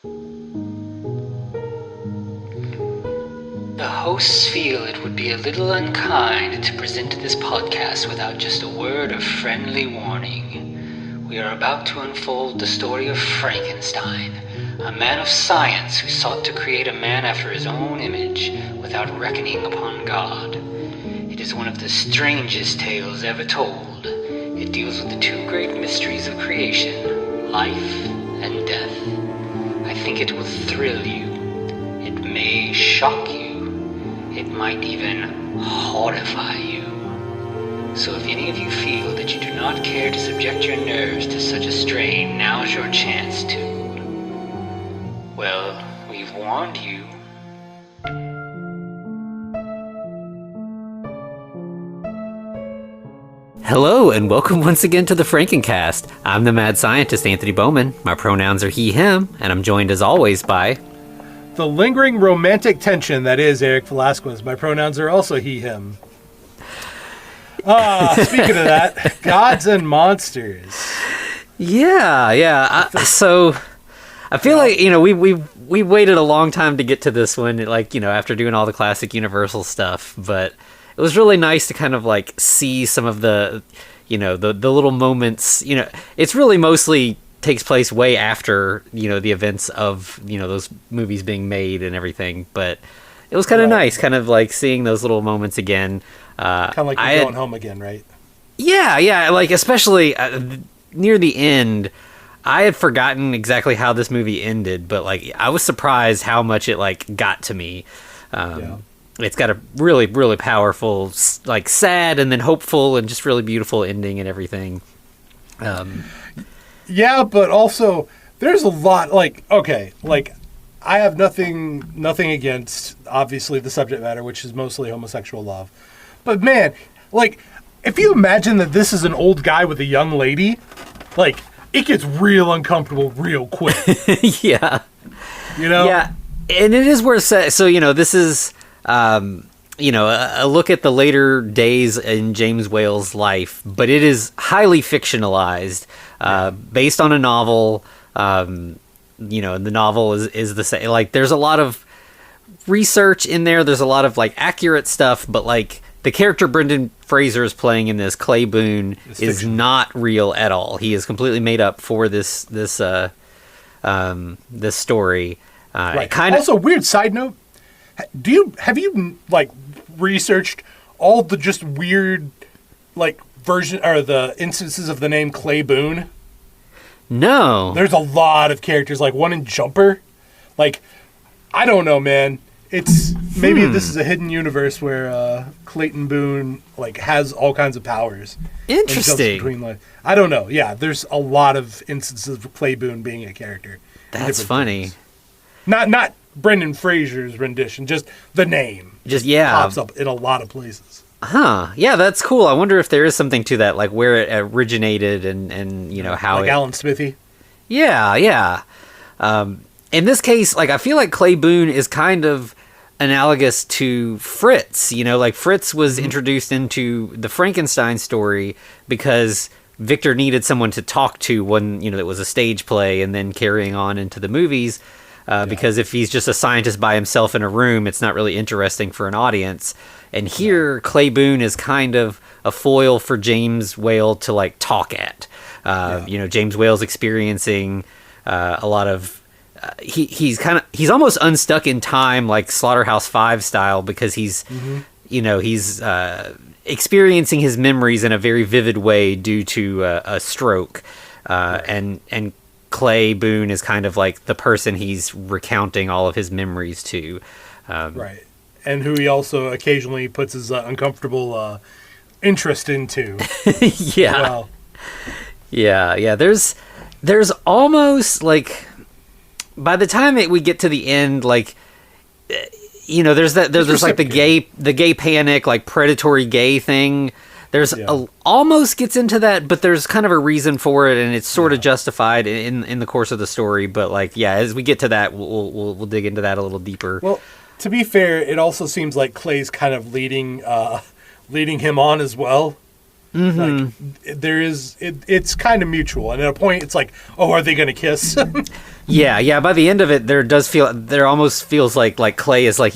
The hosts feel it would be a little unkind to present this podcast without just a word of friendly warning. We are about to unfold the story of Frankenstein, a man of science who sought to create a man after his own image without reckoning upon God. It is one of the strangest tales ever told. It deals with the two great mysteries of creation, life and death. I think it will thrill you. It may shock you. It might even horrify you. So if any of you feel that you do not care to subject your nerves to such a strain, now's your chance to. Well, we've warned you. Hello, and welcome once again to the Frankencast. I'm the mad scientist, Anthony Bowman. My pronouns are he, him, and I'm joined as always by... the lingering romantic tension that is Eric Velasquez. My pronouns are also he, him. Speaking of that, gods and monsters. Yeah. So I feel like, we waited a long time to get to this one, after doing all the classic Universal stuff, but it was really nice to kind of see some of the, the little moments. It's really mostly takes place way after, the events of, those movies being made and everything. But it was kind of nice, kind of seeing those little moments again. Kind of like you're going home again, right? Yeah. Especially near the end, I had forgotten exactly how this movie ended, but I was surprised how much it got to me. It's got a really, really powerful, sad and then hopeful and just really beautiful ending and everything. Yeah, but also there's a lot I have nothing against obviously the subject matter, which is mostly homosexual love. But man, if you imagine that this is an old guy with a young lady, it gets real uncomfortable real quick. Yeah. Yeah, and it is worth saying. So, this is a look at the later days in James Whale's life, but it is highly fictionalized. Based on a novel, and the novel is the same. There's a lot of research in there. There's a lot of accurate stuff, but the character Brendan Fraser is playing in this, Clay Boone, is not real at all. He is completely made up for this story. Right. Also, weird side note: have you researched all the just weird version or the instances of the name Clay Boone? No. There's a lot of characters, one in Jumper. I don't know, man. It's maybe this is a hidden universe where Clayton Boone has all kinds of powers. Interesting. I don't know. Yeah, there's a lot of instances of Clay Boone being a character. That's funny. Things. Not Brendan Fraser's rendition, just the name. Pops up in a lot of places. Huh. Yeah, that's cool. I wonder if there is something to that, where it originated and how Alan Smithy. Yeah. In this case, I feel like Clay Boone is kind of analogous to Fritz. Fritz was introduced into the Frankenstein story because Victor needed someone to talk to when, it was a stage play and then carrying on into the movies. Because if he's just a scientist by himself in a room, it's not really interesting for an audience. And here, Clay Boone is kind of a foil for James Whale to talk at. James Whale's experiencing a lot of. He's almost unstuck in time, Slaughterhouse-5 style, because he's he's experiencing his memories in a very vivid way due to a stroke, and Clay Boone is kind of the person he's recounting all of his memories to. Right. And who he also occasionally puts his uncomfortable interest into. Yeah. Well. Yeah. There's almost by the time we get to the end, there's the gay panic, predatory gay thing. There's almost gets into that, but there's kind of a reason for it, and it's sort of justified in the course of the story. But as we get to that, we'll dig into that a little deeper. Well, to be fair, it also seems like Clay's kind of leading him on as well. Mm-hmm. It's kind of mutual, and at a point, it's are they going to kiss? Yeah. By the end of it, there almost feels like Clay is like,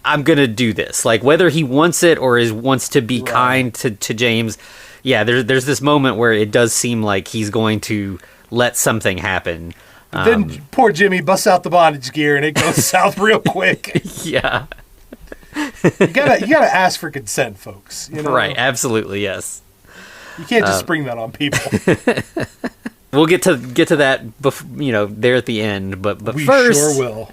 I'm gonna do this. Like whether he wants it or wants to be kind to James. Yeah, there's this moment where it does seem like he's going to let something happen. Then poor Jimmy busts out the bondage gear and it goes south real quick. Yeah. You gotta ask for consent, folks. Right, absolutely, yes. You can't just spring that on people. We'll get to that, there at the end. But we first, sure will.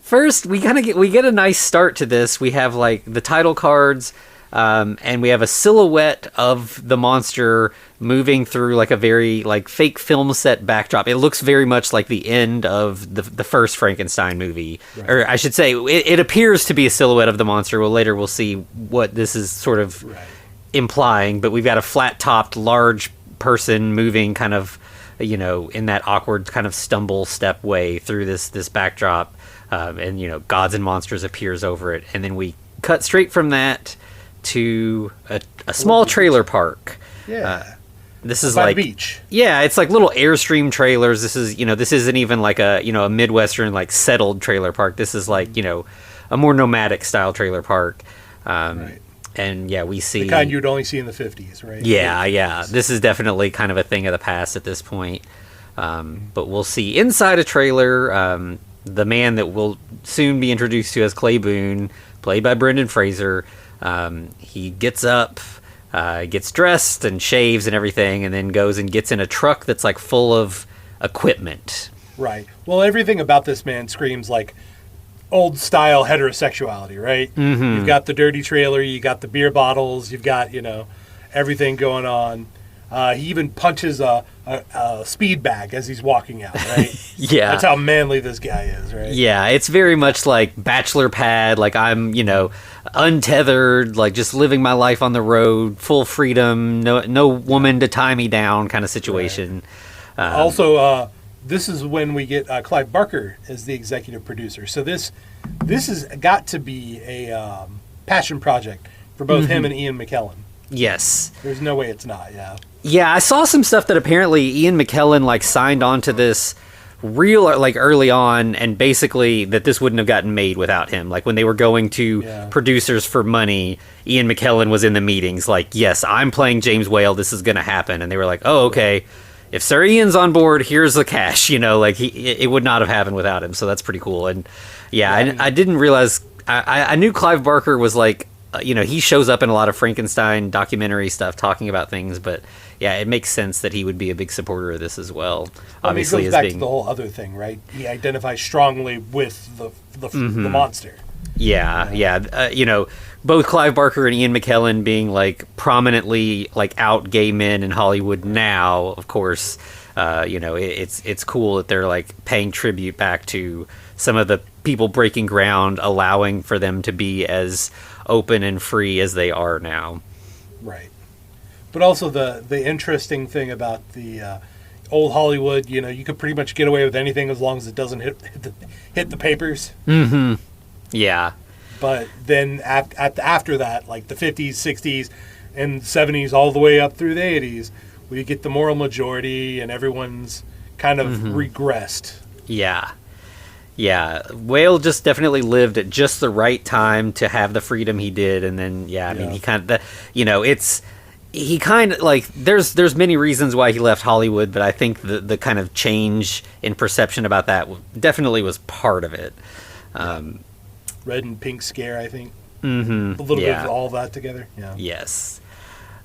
First, we get a nice start to this. We have like the title cards, and we have a silhouette of the monster moving through like a very like fake film set backdrop. It looks very much like the end of the first Frankenstein movie, right. Or I should say, it appears to be a silhouette of the monster. Well, later we'll see what this is sort of implying. But we've got a flat-topped, large person moving kind of, in that awkward kind of stumble step way through this backdrop, and Gods and Monsters appears over it, and then we cut straight from that to a small trailer park. Yeah. This is by like the beach. Yeah, it's like little Airstream trailers. This is this isn't even like a Midwestern like settled trailer park. This is like a more nomadic style trailer park. Right. And yeah, we see the kind you'd only see in the 50s, right? Yeah. This is definitely kind of a thing of the past at this point. But we'll see inside a trailer the man that will soon be introduced to as Clay Boone, played by Brendan Fraser. He gets up, gets dressed and shaves and everything, and then goes and gets in a truck that's like full of equipment. Right. Well, everything about this man screams like old style heterosexuality, right? Mm-hmm. You've got the dirty trailer, you got the beer bottles, you've got everything going on. He even punches a speed bag as he's walking out, right? Yeah. That's how manly this guy is, right? Yeah, it's very much like bachelor pad, like I'm, untethered, like just living my life on the road, full freedom, no woman to tie me down kind of situation. Right. Also, this is when we get Clive Barker as the executive producer. So this has got to be a passion project for both him and Ian McKellen. Yes. There's no way it's not, yeah. Yeah, I saw some stuff that apparently Ian McKellen like signed on to this early on, and basically that this wouldn't have gotten made without him. Like when they were going to producers for money, Ian McKellen was in the meetings like, yes, I'm playing James Whale, this is going to happen. And they were like, oh, okay. If Sir Ian's on board, here's the cash, it would not have happened without him. So that's pretty cool. And I didn't realize, I knew Clive Barker was like, he shows up in a lot of Frankenstein documentary stuff talking about things, but yeah, it makes sense that he would be a big supporter of this as well. Obviously, it goes back to the whole other thing, right? He identifies strongly with the monster. Yeah. Both Clive Barker and Ian McKellen being like prominently like out gay men in Hollywood now, of course, it's cool that they're like paying tribute back to some of the people breaking ground, allowing for them to be as open and free as they are now. Right. But also the interesting thing about the old Hollywood, you could pretty much get away with anything as long as it doesn't hit the papers. Mm-hmm. Yeah. But then after that, like the 50s, 60s, and 70s, all the way up through the 80s, we get the moral majority and everyone's kind of regressed. Yeah. Yeah. Whale just definitely lived at just the right time to have the freedom he did. And then, I mean, he kind of, he kind of like, there's many reasons why he left Hollywood, but I think the kind of change in perception about that definitely was part of it. Red and pink scare, I think. Mm-hmm. A little bit of all that together. Yeah. Yes.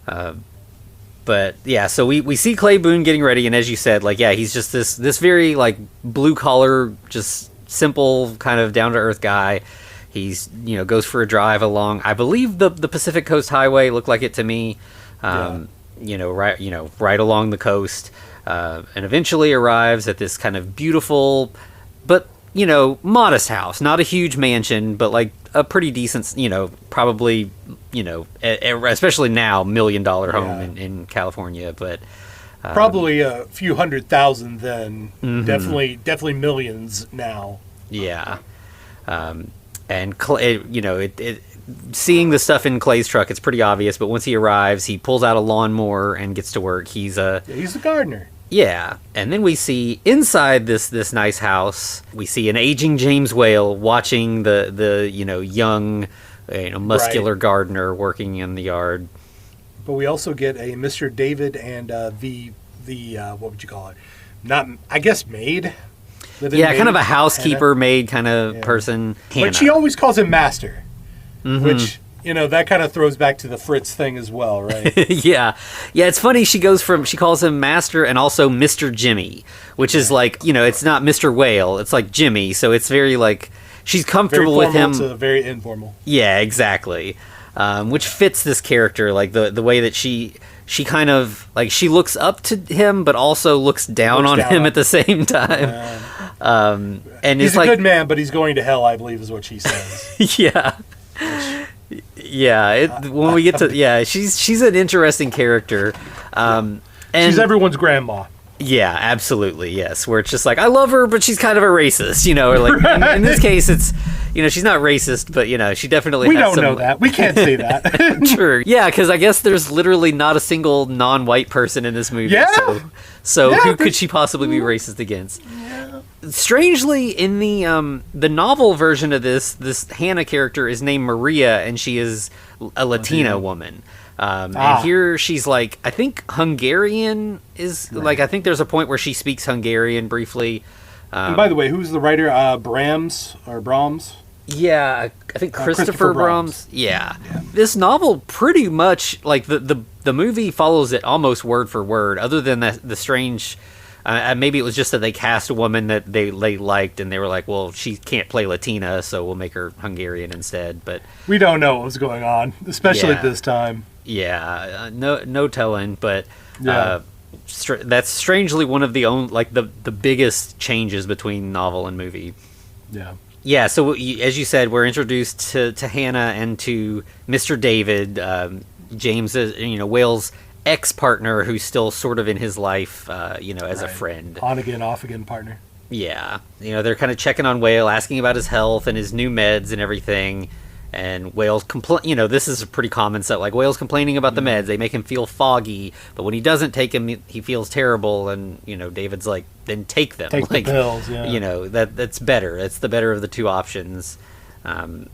But yeah, so we see Clay Boone getting ready, and as you said, like, yeah, he's just this very like blue collar, just simple kind of down to earth guy. He's goes for a drive along, I believe the Pacific Coast Highway, looked like it to me. Right along the coast, and eventually arrives at this kind of beautiful, but modest house, not a huge mansion, but like a pretty decent, probably, especially now, $1 million home in California, but probably a few $100,000 then. Definitely millions now. Yeah. And Clay, seeing the stuff in Clay's truck, it's pretty obvious, but once he arrives, he pulls out a lawnmower and gets to work. He's a gardener. Yeah, and then we see inside this nice house, we see an aging James Whale watching the young, muscular gardener working in the yard. But we also get a Mr. David and the what would you call it? Not, I guess, maid. Yeah, kind of a housekeeper, maid kind of person. Hannah. But she always calls him master, which, that kind of throws back to the Fritz thing as well, right? Yeah, it's funny. She calls him master and also Mr. Jimmy, which is like, it's not Mr. Whale, it's like Jimmy. So it's very like she's comfortable very with him. To very informal. Yeah, exactly. Which fits this character, like the way that she kind of like she looks up to him, but also looks down on him at the same time. And he's a good man, but he's going to hell, I believe, is what she says. Yeah. When we get to she's an interesting character. And she's everyone's grandma. Yeah, absolutely, yes. Where it's just like, I love her, but she's kind of a racist, or like in this case, it's she's not racist, but she definitely. We has don't know that. We can't say that. True. Yeah, because I guess there's literally not a single non-white person in this movie. Yeah. So who could she possibly be racist against? Yeah. Strangely, in the novel version of this Hannah character is named Maria, and she is a Latina woman. And here she's like, I think Hungarian is like, I think there's a point where she speaks Hungarian briefly. And by the way, who's the writer? Brahms? Yeah, I think Christopher Brahms. Yeah. This novel pretty much, like the movie follows it almost word for word, other than the strange, maybe it was just that they cast a woman that they liked and they were like, well, she can't play Latina, so we'll make her Hungarian instead. But we don't know what was going on, especially at this time. Yeah, no telling, but that's strangely one of the the biggest changes between novel and movie. Yeah. Yeah, so as you said, we're introduced to Hannah and to Mr. David, James, Whale's ex-partner, who's still sort of in his life, as a friend. On again, off again partner. Yeah, they're kind of checking on Whale, asking about his health and his new meds and everything. And Whale's this is a pretty common set. Like, Whale's complaining about the meds. They make him feel foggy, but when he doesn't take them, he feels terrible. And, David's like, then take them. Take the pills, yeah. That's better. It's the better of the two options. And,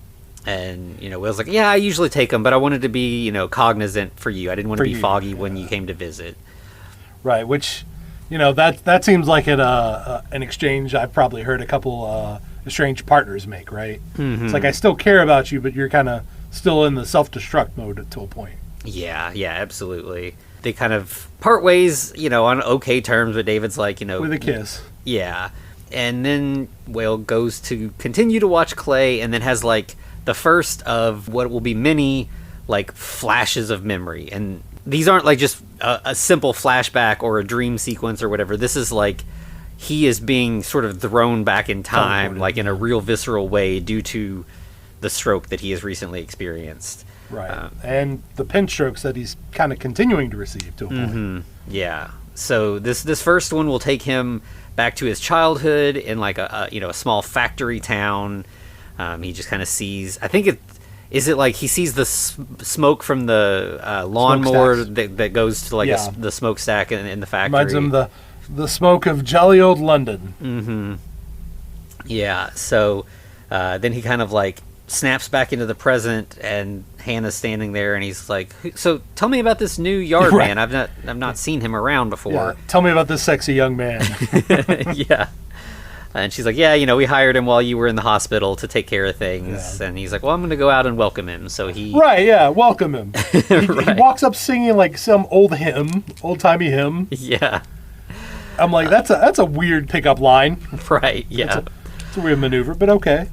Whale's like, yeah, I usually take them, but I wanted to be, cognizant for you. I didn't want to be foggy when you came to visit. Right, which, that seems like an exchange I've probably heard a couple estranged partners make, right? Mm-hmm. It's like, I still care about you, but you're kind of still in the self-destruct mode to a point. Yeah, absolutely. They kind of part ways, on okay terms, but David's like, with a kiss. Yeah. And then Whale goes to continue to watch Clay, and then has like the first of what will be many like flashes of memory. And these aren't like just a simple flashback or a dream sequence or whatever. This is like he is being sort of thrown back in time, like in a real visceral way, due to the stroke that he has recently experienced. Right. And the pinch strokes that he's kind of continuing to receive to a point. Mm-hmm. Yeah. So this first one will take him back to his childhood in like a small factory town. He just kind of sees, I think is it like he sees the smoke from the lawnmower that goes to like the smokestack in the factory. Reminds him the smoke of jolly old London. Mm-hmm. Yeah, so then he kind of like snaps back into the present, and Hannah's standing there, and he's like, "So tell me about this new yard man. I've not seen him around before. Yeah, tell me about this sexy young man." Yeah, and she's like, "Yeah, we hired him while you were in the hospital to take care of things." Yeah. And he's like, "Well, I'm going to go out and welcome him." So he welcome him. He walks up singing like some old timey hymn. Yeah. I'm like, that's a weird pickup line. Right, yeah. It's a weird maneuver, but okay.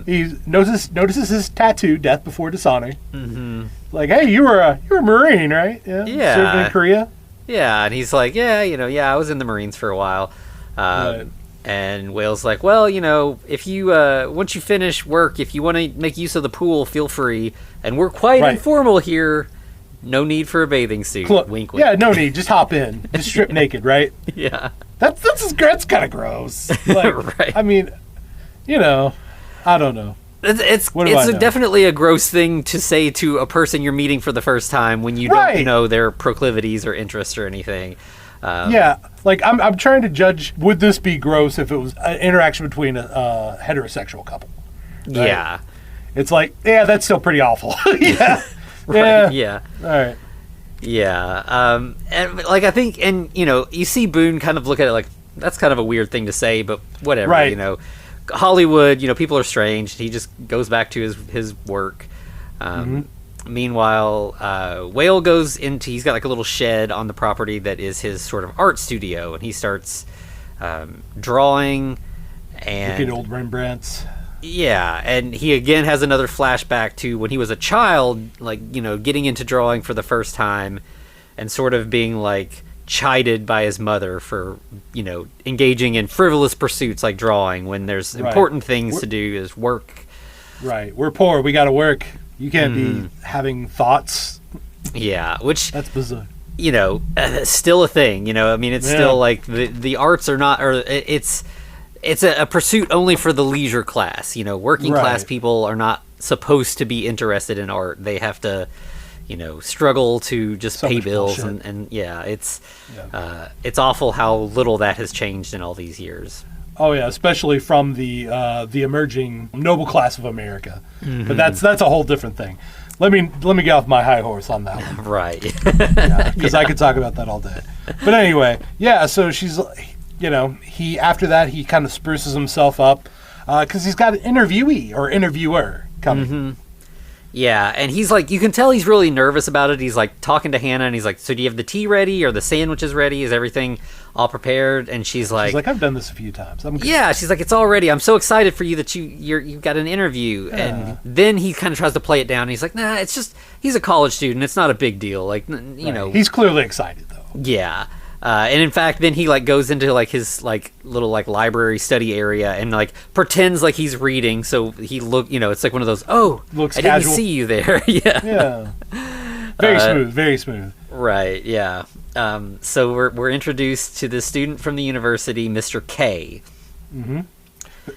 He notices his tattoo, Death Before Dishonor. Mm-hmm. Like, hey, you were a Marine, right? Yeah. Served in Korea? Yeah, and he's like, I was in the Marines for a while. Right. And Whale's like, well, if you, once you finish work, if you want to make use of the pool, feel free. And we're quite informal here. No need for a bathing suit. Wink, wink. Yeah, no need. Just hop in. Just strip naked, right? Yeah. That's kind of gross. Like, right. I mean, I don't know. It's definitely a gross thing to say to a person you're meeting for the first time when you don't know their proclivities or interests or anything. Yeah, like I'm trying to judge, would this be gross if it was an interaction between a heterosexual couple? Right? Yeah. It's like, yeah, that's still pretty awful. Yeah. Right. Yeah. All right. Yeah. And like, I think, and you see Boone kind of look at it like, that's kind of a weird thing to say, but whatever, Right. Hollywood, people are strange. He just goes back to his work. Meanwhile, Whale he's got like a little shed on the property that is his sort of art studio, and he starts drawing and Looking at old Rembrandts. yeah, and he again has another flashback to when he was a child, like, getting into drawing for the first time and sort of being like chided by his mother for, engaging in frivolous pursuits like drawing when there's important things to do as work. Right. We're poor. We got to work. You can't be having thoughts. Yeah, which That's bizarre. Still a thing, it's still like the arts are not, or it's a pursuit only for the leisure class. Working class people are not supposed to be interested in art. They have to, struggle to just pay bills and it's awful how little that has changed in all these years. Oh yeah, especially from the emerging noble class of America. But that's a whole different thing. Let me get off my high horse on that one. Right. Because I could talk about that all day. But anyway, yeah. So she's, he after that he kind of spruces himself up because he's got an interviewer coming. Yeah, and he's like, you can tell he's really nervous about it. He's like talking to Hannah, and he's like, so do you have the tea ready? Or the sandwiches ready? Is everything all prepared? And she's like, I've done this a few times. I'm good. Yeah, she's like, it's all ready. I'm so excited for you that you've got an interview. Yeah. And then he kind of tries to play it down. And he's like, nah, it's just, he's a college student. It's not a big deal. Like, He's clearly excited, though. Yeah. And in fact, then he like goes into like his like little like library study area and like pretends like he's reading. So he it's like one of those, Looks I casual. didn't see you there. Yeah. Yeah. Very smooth. Right. Yeah. So we're introduced to the student from the university, Mr. K.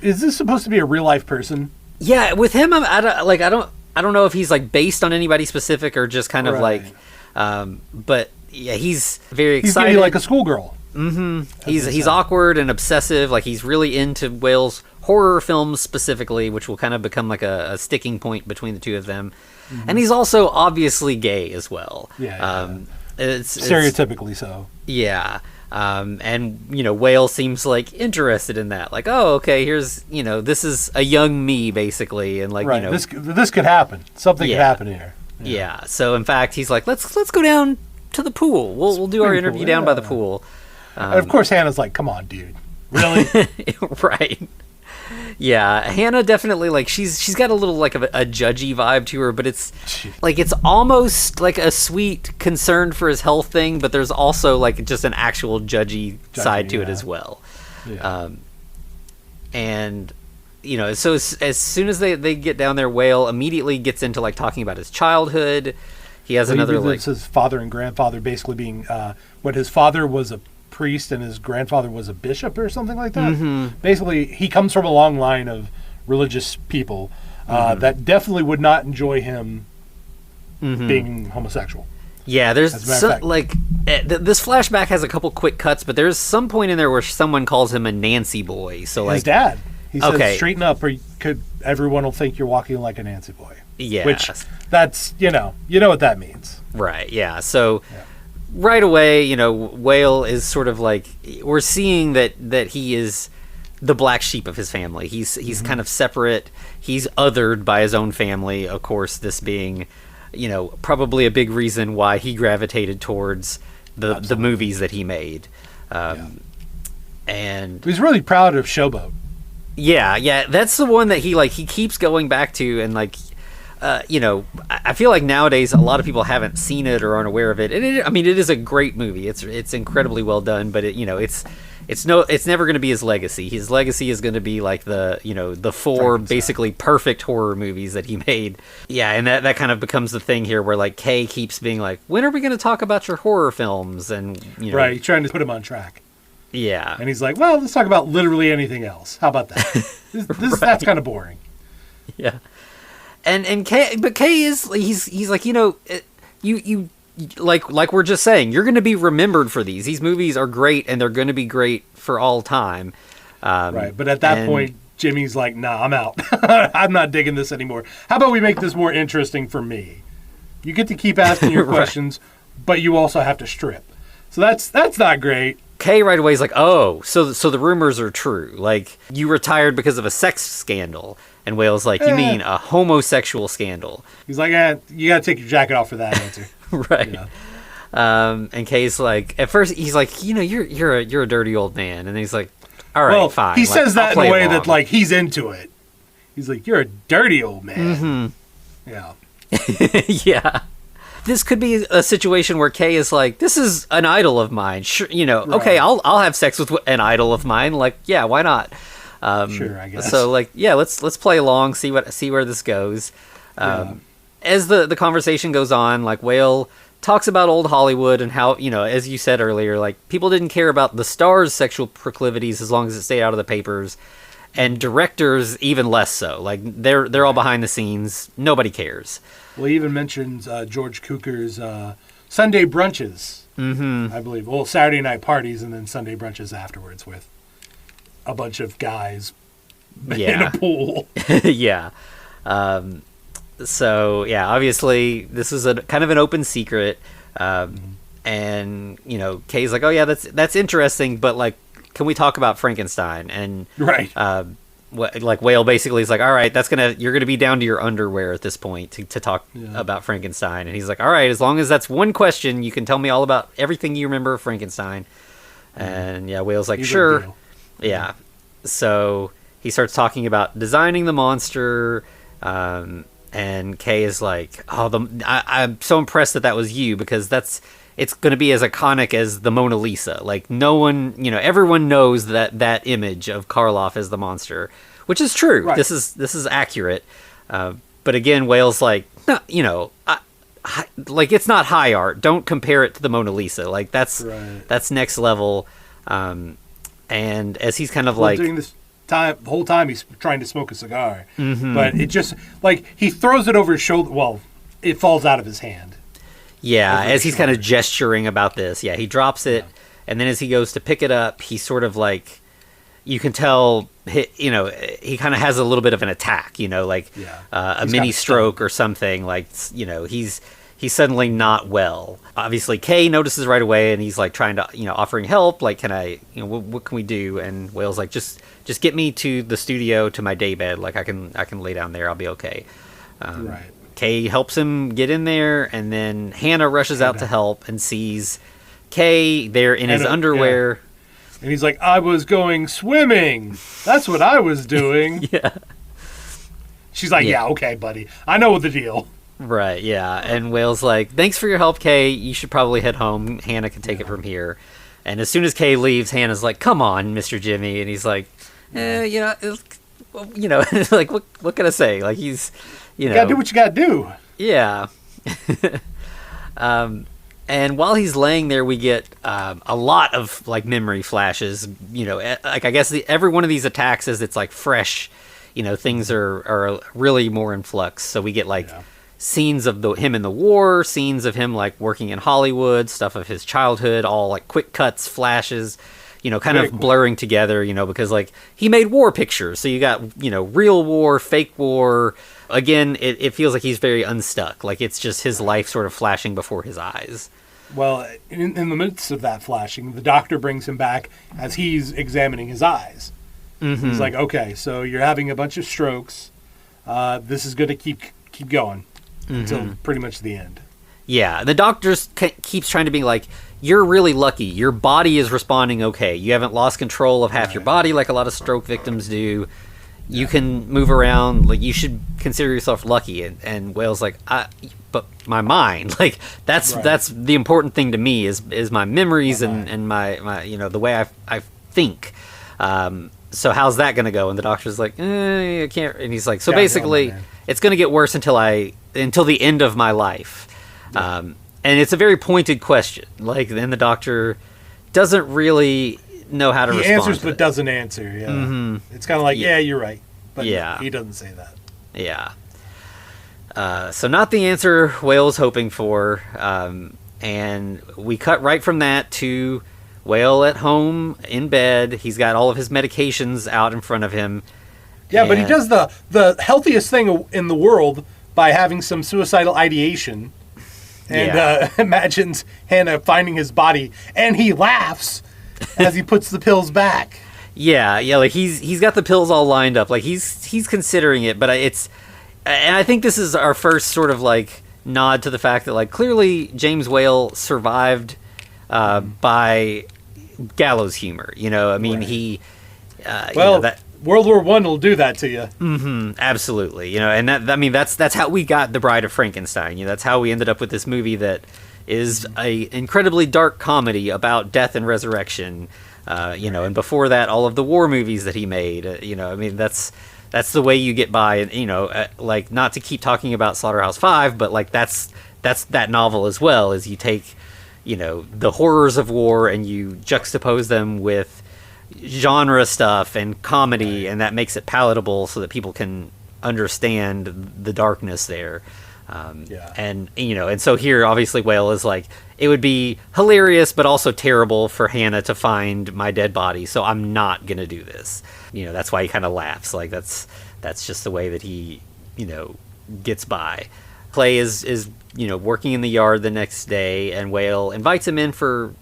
Is this supposed to be a real life person? Yeah. With him, I don't know if he's like based on anybody specific or just kind of like, but. Yeah, he's very excited. He's gonna be like a schoolgirl. He's awkward and obsessive. Like, he's really into Whale's horror films specifically, which will kind of become like a sticking point between the two of them. And he's also obviously gay as well. Yeah. It's stereotypically so. Yeah. And Whale seems like interested in that. Like, oh, okay, here's this is a young me basically, and like this could happen. Something could happen here. Yeah. So in fact, he's like, let's go down to the pool. We'll do our interview down by the pool. And of course, Hannah's like, "Come on, dude, really?" Right. Yeah, Hannah definitely like she's got a little like a judgy vibe to her, but it's like it's almost like a sweet concern for his health thing, but there's also like just an actual judgy side to it as well. Yeah. And so as soon as they get down there, Whale immediately gets into like talking about his childhood. He has another like his father and grandfather basically being when his father was a priest and his grandfather was a bishop or something like that. Basically, he comes from a long line of religious people that definitely would not enjoy him being homosexual. Yeah, there's this flashback has a couple quick cuts, but there's some point in there where someone calls him a Nancy boy. So his dad, he says, "Straighten up, or everyone will think you're walking like a Nancy boy." Yeah, which that's you know what that means, right? Yeah, so right away, Whale is sort of like we're seeing that he is the black sheep of his family. He's kind of separate. He's othered by his own family. Of course, this being probably a big reason why he gravitated towards the movies that he made. And he's really proud of Showboat. Yeah, that's the one that he keeps going back to, and I feel like nowadays a lot of people haven't seen it or aren't aware of it. And it is a great movie. It's incredibly well done, but it's never going to be his legacy. His legacy is going to be like the four basically perfect horror movies that he made. Yeah, and that kind of becomes the thing here where like Kay keeps being like, when are we going to talk about your horror films? And right, he's trying to put him on track. Yeah, and he's like, well, let's talk about literally anything else. How about that? That's kind of boring. Yeah. And Kay, but Kay is he's like, you like we're just saying, you're going to be remembered for these. These movies are great, and they're going to be great for all time. Right, but at that point, Jimmy's like, nah, I'm out. I'm not digging this anymore. How about we make this more interesting for me? You get to keep asking your questions, but you also have to strip. So that's not great. Kay right away is like, oh, so the rumors are true. Like, you retired because of a sex scandal. And Whale's like, you mean a homosexual scandal? He's like, you got to take your jacket off for that answer. Right. Yeah. And Kay's like, at first he's like, you're a dirty old man. And he's like, all right, fine. He says that in a way that, like, he's into it. He's like, you're a dirty old man. Mm-hmm. Yeah. Yeah. This could be a situation where Kay is like, this is an idol of mine. Sure, okay, I'll have sex with an idol of mine. Like, yeah, why not? Sure, I guess. So, like, yeah, let's play along, see where this goes. As the conversation goes on, like, Whale talks about old Hollywood and how, as you said earlier, like, people didn't care about the stars' sexual proclivities as long as it stayed out of the papers, and directors even less so. Like, they're all behind the scenes. Nobody cares. Well, he even mentions George Cukor's Sunday brunches, I believe. Well, Saturday night parties and then Sunday brunches afterwards with a bunch of guys in a pool. Yeah. So, yeah, obviously, this is a kind of an open secret. And, Kay's like, oh, yeah, that's interesting, but, like, can we talk about Frankenstein? And right. Like, Whale basically is like, all right, you're gonna be down to your underwear at this point to talk about Frankenstein. And he's like, all right, as long as that's one question, you can tell me all about everything you remember of Frankenstein. And Whale's like, sure. Yeah. So he starts talking about designing the monster. And Kay is like, oh, I'm so impressed that was you, because it's going to be as iconic as the Mona Lisa. Like, no one, everyone knows that image of Karloff as the monster, which is true. Right. This is accurate. But again, Whale's like, no, like, it's not high art. Don't compare it to the Mona Lisa. Like, that's next level. And as he's kind of during this time, the whole time he's trying to smoke a cigar, but it just, like, he throws it over his shoulder. Well, it falls out of his hand. Yeah, as he's kind of gesturing about this. Yeah, he drops it, and then as he goes to pick it up, he's sort of like, you can tell, he kind of has a little bit of an attack, a mini stroke or something. Like, he's suddenly not well. Obviously, Kay notices right away, and he's like trying to, offering help. Like, can I, what can we do? And Whale's like, just get me to the studio, to my daybed. Like, I can lay down there. I'll be okay. Right. Kay helps him get in there, and then Hannah rushes out to help and sees Kay there in his underwear. Yeah. And he's like, I was going swimming. That's what I was doing. Yeah. She's like, yeah, okay, buddy. I know the deal. Right, yeah. And Whale's like, thanks for your help, Kay. You should probably head home. Hannah can take it from here. And as soon as Kay leaves, Hannah's like, come on, Mr. Jimmy. And he's like, like, what can I say? Like, he's... You gotta do what you gotta do. Yeah. And while he's laying there, we get a lot of, like, memory flashes. Like, I guess every one of these attacks, as it's like fresh, things are really more in flux. So we get like scenes of him in the war, scenes of him like working in Hollywood, stuff of his childhood, all like quick cuts, flashes. Kind of blurring together, because, like, he made war pictures. So you got, real war, fake war. Again, it feels like he's very unstuck. Like, it's just his life sort of flashing before his eyes. Well, in the midst of that flashing, the doctor brings him back as he's examining his eyes. Mm-hmm. He's like, okay, so you're having a bunch of strokes. This is going to keep going until pretty much the end. Yeah, the doctor keeps trying to be like, you're really lucky. Your body is responding okay. You haven't lost control of half your body like a lot of stroke victims do. You can move around. Like, you should consider yourself lucky. And Whale's like, but my mind, like, that's the important thing to me is my memories and my the way I think. So how's that going to go? And the doctor's like, I can't. And he's like, so basically, it's going to get worse until the end of my life. Yeah. And it's a very pointed question. Like, then the doctor doesn't really know how to respond. He answers to but it. Doesn't answer. Yeah, it's kind of like, yeah, you're right, but he doesn't say that. Yeah. So not the answer Whale's hoping for. And we cut right from that to Whale at home in bed. He's got all of his medications out in front of him. Yeah, but he does the healthiest thing in the world by having some suicidal ideation and imagines Hannah finding his body, and he laughs as he puts the pills back. Yeah, like he's got the pills all lined up, like he's considering it, but and I think this is our first sort of like nod to the fact that like clearly James Whale survived by gallows humor. I mean, right. He that World War I will do that to you. Mm-hmm, absolutely. And that's how we got The Bride of Frankenstein. That's how we ended up with this movie that is a incredibly dark comedy about death and resurrection. And before that, all of the war movies that he made. I mean, that's the way you get by. And like, not to keep talking about Slaughterhouse-Five, but like that's that novel as well. Is you take the horrors of war and you juxtapose them with genre stuff and comedy, and that makes it palatable so that people can understand the darkness there. And so here obviously Whale is like, it would be hilarious but also terrible for Hannah to find my dead body, so I'm not gonna do this. That's why he kind of laughs. Like that's just the way that he gets by. Clay is working in the yard the next day, and Whale invites him in for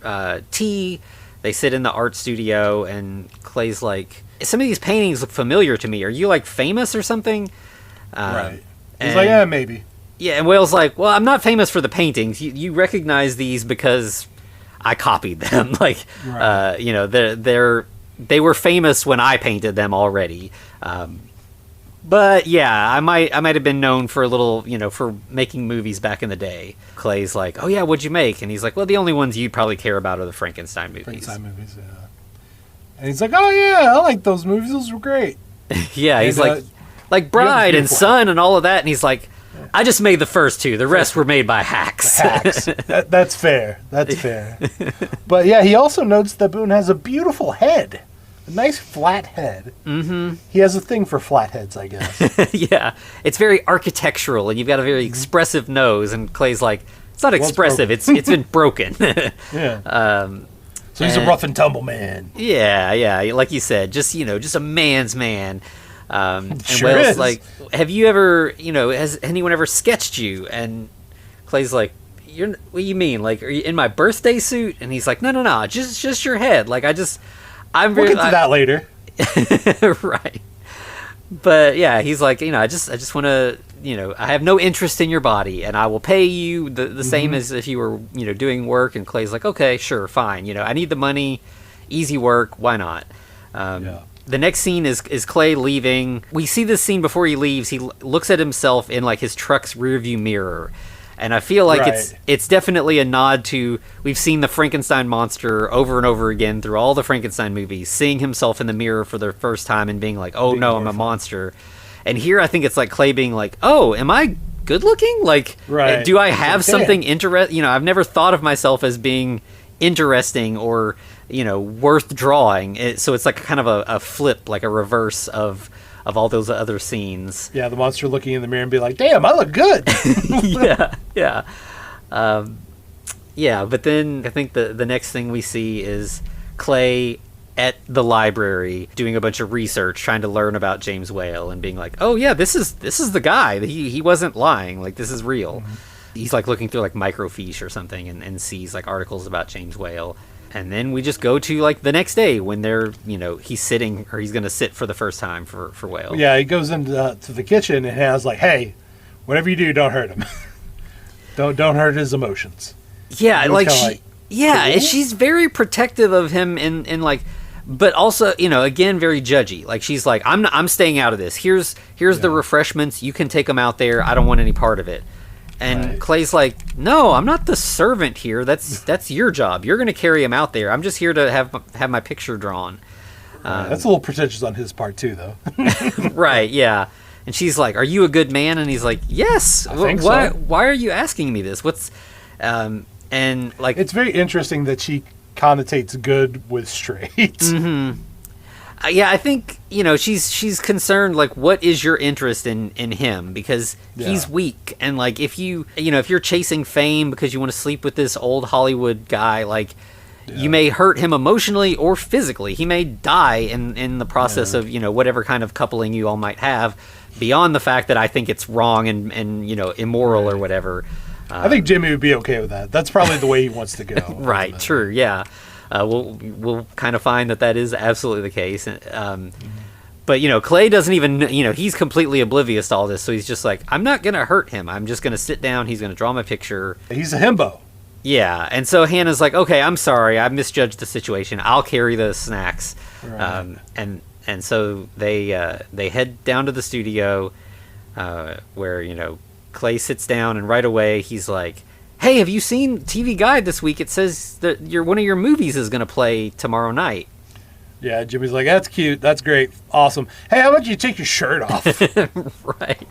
tea. They sit in the art studio, and Clay's like, some of these paintings look familiar to me. Are you, like, famous or something? Right. He's like, yeah, maybe. Yeah, and Whale's like, well, I'm not famous for the paintings. You recognize these because I copied them. Like, right. They were famous when I painted them already. But yeah, I might have been known for a little, for making movies back in the day. Clay's like, oh yeah, what'd you make? And he's like, well, the only ones you'd probably care about are the Frankenstein movies. Frankenstein movies, yeah. And he's like, oh yeah, I like those movies. Those were great. Yeah, he's like Bride and Son and all of that. And he's like, I just made the first two. The rest were made by hacks. That's fair. That's fair. But yeah, he also notes that Boone has a beautiful head. A nice flat head. Mm-hmm. He has a thing for flat heads, I guess. Yeah. It's very architectural, and you've got a very expressive nose, and Clay's like, it's not expressive, it's been broken. Yeah. So he's a rough and tumble man. Yeah, like you said, just a man's man. And sure Whale's is. like, have you ever, has anyone ever sketched you? And Clay's like, what do you mean? Like, are you in my birthday suit? And he's like, no, just your head. Like, we'll get to that later. Right. But yeah, he's like, I just want to, I have no interest in your body, and I will pay you the same as if you were, doing work. And Clay's like, okay, sure, fine. I need the money, easy work, why not? The next scene is Clay leaving. We see this scene before he leaves. He looks at himself in like his truck's rearview mirror. And I feel like it's definitely a nod to, we've seen the Frankenstein monster over and over again through all the Frankenstein movies, seeing himself in the mirror for the first time and being like, oh no, I'm a monster. And here I think it's like Clay being like, oh, am I good looking? Like, do I have something interesting? I've never thought of myself as being interesting or, worth drawing. So it's like kind of a flip, like a reverse of all those other scenes. Yeah, the monster looking in the mirror and be like, damn, I look good. Yeah. But then I think the next thing we see is Clay at the library doing a bunch of research, trying to learn about James Whale and being like, oh yeah, this is the guy. He wasn't lying. Like, this is real. Mm-hmm. He's like looking through like microfiche or something and sees like articles about James Whale. And then we just go to like the next day when they're, he's sitting, or he's going to sit for the first time for Whale. Yeah, he goes into to the kitchen and has like, hey, whatever you do, don't hurt him. don't hurt his emotions. Yeah, and she's very protective of him in like, but also, again, very judgy. Like, she's like, I'm staying out of this. Here's the refreshments. You can take them out there. I don't want any part of it. And Clay's like, no, I'm not the servant here. That's your job. You're going to carry him out there. I'm just here to have my picture drawn. That's a little pretentious on his part too, though. Right, yeah. And she's like, are you a good man? And he's like, yes. I think so. Why are you asking me this? And like, it's very interesting that she connotates good with straight. Mm-hmm. Yeah, I think, she's concerned, like, what is your interest in him? Because he's weak, and, like, if you're chasing fame because you want to sleep with this old Hollywood guy, like, you may hurt him emotionally or physically. He may die in the process of, whatever kind of coupling you all might have, beyond the fact that I think it's wrong and immoral or whatever. I think Jimmy would be okay with that. That's probably the way he wants to go. Right, true, yeah. We'll kind of find that is absolutely the case. But, Clay doesn't even, he's completely oblivious to all this. So he's just like, I'm not going to hurt him. I'm just going to sit down. He's going to draw my picture. He's a himbo. Yeah. And so Hannah's like, okay, I'm sorry. I misjudged the situation. I'll carry the snacks. Right. And so they head down to the studio where, Clay sits down, and right away he's like, hey, have you seen TV Guide this week? It says that one of your movies is going to play tomorrow night. Yeah, Jimmy's like, that's cute. That's great. Awesome. Hey, how about you take your shirt off? Right.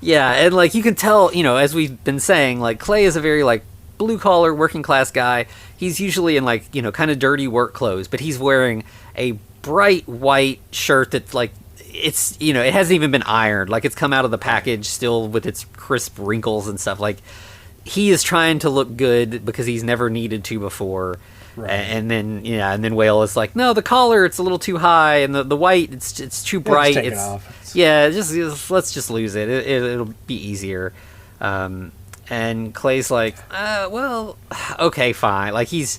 Yeah, and, like, you can tell, as we've been saying, like, Clay is a very, like, blue-collar, working-class guy. He's usually in, like, kind of dirty work clothes, but he's wearing a bright white shirt that's, like, it's, it hasn't even been ironed. Like, it's come out of the package still with its crisp wrinkles and stuff. Like, he is trying to look good because he's never needed to before. Right. And then Whale is like, no, the collar, it's a little too high, and the white, it's too bright. Take it off. Let's just lose it. It'll be easier. And Clay's like, well, okay, fine. Like, he's,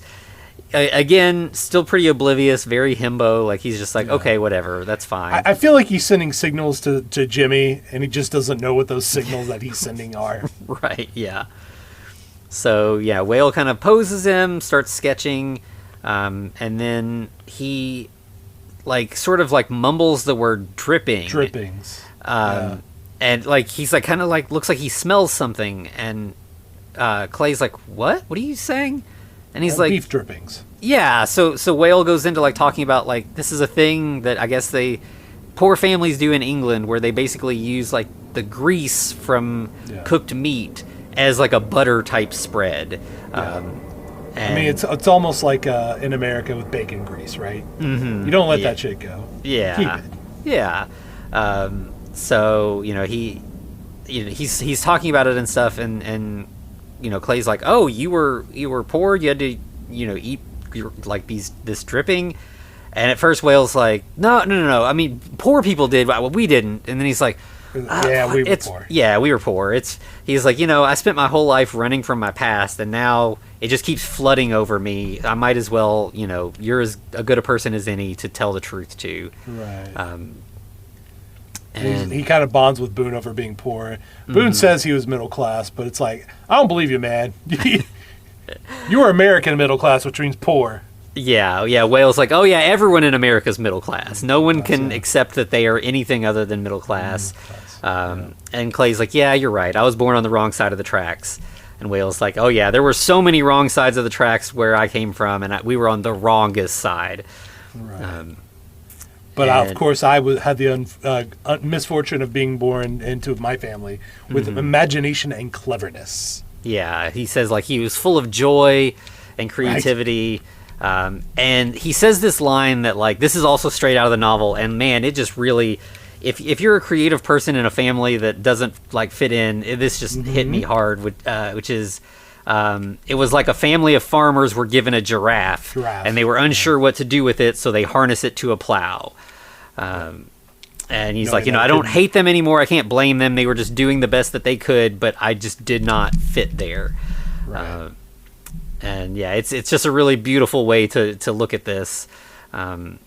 again, still pretty oblivious, very himbo. Like, he's just like, okay, whatever, that's fine. I feel like he's sending signals to Jimmy, and he just doesn't know what those signals that he's sending are. Right, yeah. So, yeah, Whale kind of poses him, starts sketching, and then he, like, sort of, like, mumbles the word dripping. Drippings. And, like, he's, like, kind of, like, looks like he smells something, and Clay's like, what? What are you saying? And he's like... Beef drippings. Yeah, so Whale goes into, like, talking about, like, this is a thing that I guess poor families do in England, where they basically use, like, the grease from cooked meat as, like, a butter type spread. I mean, it's almost like in America with bacon grease, right? Mm-hmm. You don't let that shit go. Yeah. Keep it. Yeah. So, he's talking about it and stuff, and Clay's like, oh, you were poor, you had to, eat, like, this dripping. And at first Whale's like, no, I mean, poor people did, but we didn't. And then he's like, we were poor. Yeah, we were poor. He's like, I spent my whole life running from my past, and now it just keeps flooding over me. I might as well, you're as good a person as any to tell the truth to. Right. And he kind of bonds with Boone over being poor. Boone says he was middle class, but it's like, I don't believe you, man. You were American middle class, which means poor. Yeah. Whale's like, oh yeah, everyone in America's middle class. No one can accept that they are anything other than middle class. And Clay's like, yeah, you're right. I was born on the wrong side of the tracks. And Whale's like, oh yeah, there were so many wrong sides of the tracks where I came from, and we were on the wrongest side. Right. But of course, I had the misfortune of being born into my family with imagination and cleverness. Yeah, he says, like, he was full of joy and creativity. Right. And he says this line that, like, this is also straight out of the novel. And, man, it just really... If you're a creative person in a family that doesn't, like, fit in, this just hit me hard, which is... it was like a family of farmers were given a giraffe. And they were unsure what to do with it, so they harness it to a plow. And he's like, I don't hate them anymore. I can't blame them. They were just doing the best that they could, but I just did not fit there. Right. And yeah, it's just a really beautiful way to look at this. And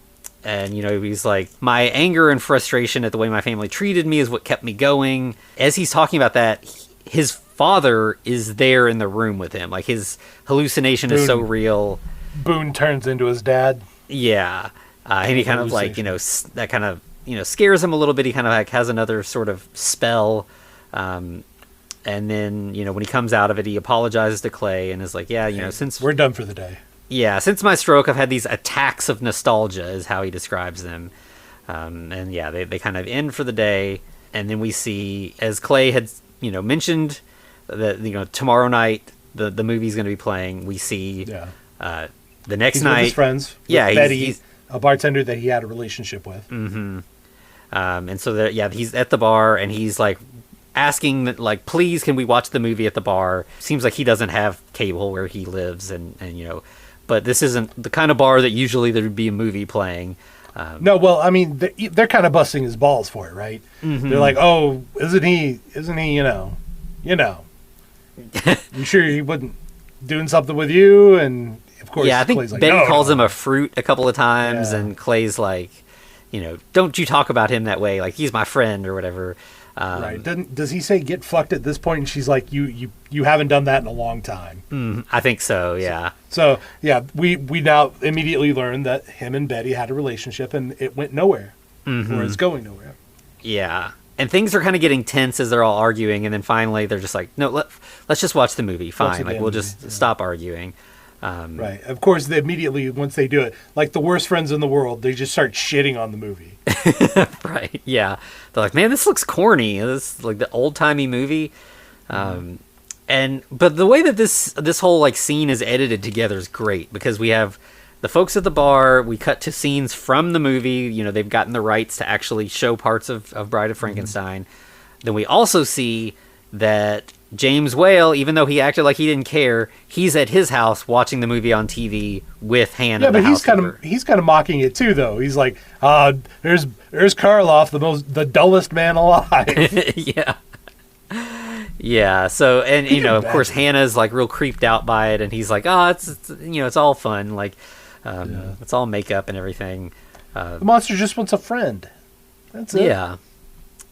he's like, my anger and frustration at the way my family treated me is what kept me going. As he's talking about that, his father is there in the room with him. Like, his hallucination is so real. Boone turns into his dad. Yeah. And he kind of, like, that kind of, scares him a little bit. He kind of, like, has another sort of spell. And then, when he comes out of it, he apologizes to Clay and is like, yeah, since... We're done for the day. Yeah, since my stroke, I've had these attacks of nostalgia, is how he describes them. And, yeah, they kind of end for the day. And then we see, as Clay had, mentioned, that, tomorrow night, the movie's going to be playing. We see the next night... With his friends. Yeah, Betty, a bartender that he had a relationship with. And so he's at the bar and he's like asking that, like, please, can we watch the movie at the bar? Seems like he doesn't have cable where he lives, and but this isn't the kind of bar that usually there would be a movie playing. No, well, I mean, they're kind of busting his balls for it, right? They're like, oh, isn't he, you sure he wasn't doing something with you? And of course, I think Clay's like, Betty no, calls no. him a fruit a couple of times, and Clay's like, don't you talk about him that way, like he's my friend or whatever. Right. Does he say get fucked at this point? And she's like, you haven't done that in a long time. I think so, yeah. So we now immediately learned that him and Betty had a relationship, and it went nowhere, or it's going nowhere. Yeah, and things are kind of getting tense as they're all arguing, and then finally they're just like, no, let's just watch the movie. Fine, like we'll just stop arguing. Right. Of course, they immediately, once they do it, like the worst friends in the world, they just start shitting on the movie. Right. Yeah. They're like, man, this looks corny. This like the old timey movie. But the way that this whole like scene is edited together is great, because we have the folks at the bar. We cut to scenes from the movie. They've gotten the rights to actually show parts of Bride of Frankenstein. Then we also see that James Whale, even though he acted like he didn't care, he's at his house watching the movie on TV with Hannah. Yeah, but he's kind of mocking it too, though. He's like, there's Karloff, the dullest man alive. Yeah. Yeah. So, and of course, Hannah's like real creeped out by it, and he's like, it's all fun, like, it's all makeup and everything. The monster just wants a friend. That's it. Yeah.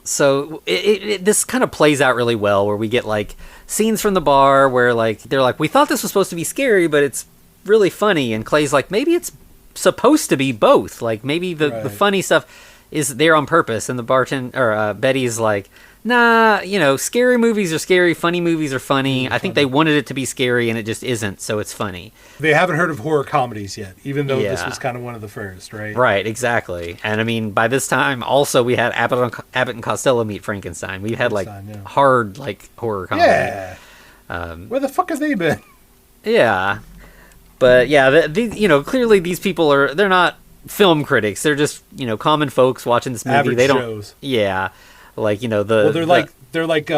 So this kind of plays out really well, where we get like scenes from the bar where like they're like, we thought this was supposed to be scary, but it's really funny. And Clay's like, maybe it's supposed to be both. Like maybe the funny stuff is there on purpose. And Betty's like, nah, scary movies are scary, funny movies are funny. I think they wanted it to be scary and it just isn't, so it's funny. They haven't heard of horror comedies yet, even though this was kind of one of the first, right? Right, exactly. And I mean, by this time, also, we had Abbott and Costello meet Frankenstein. We've had hard horror comedy. Yeah. Where the fuck have they been? Yeah. But yeah, clearly these people they're not film critics. They're just, common folks watching this movie. Average they don't Joes. Yeah. Like, they're like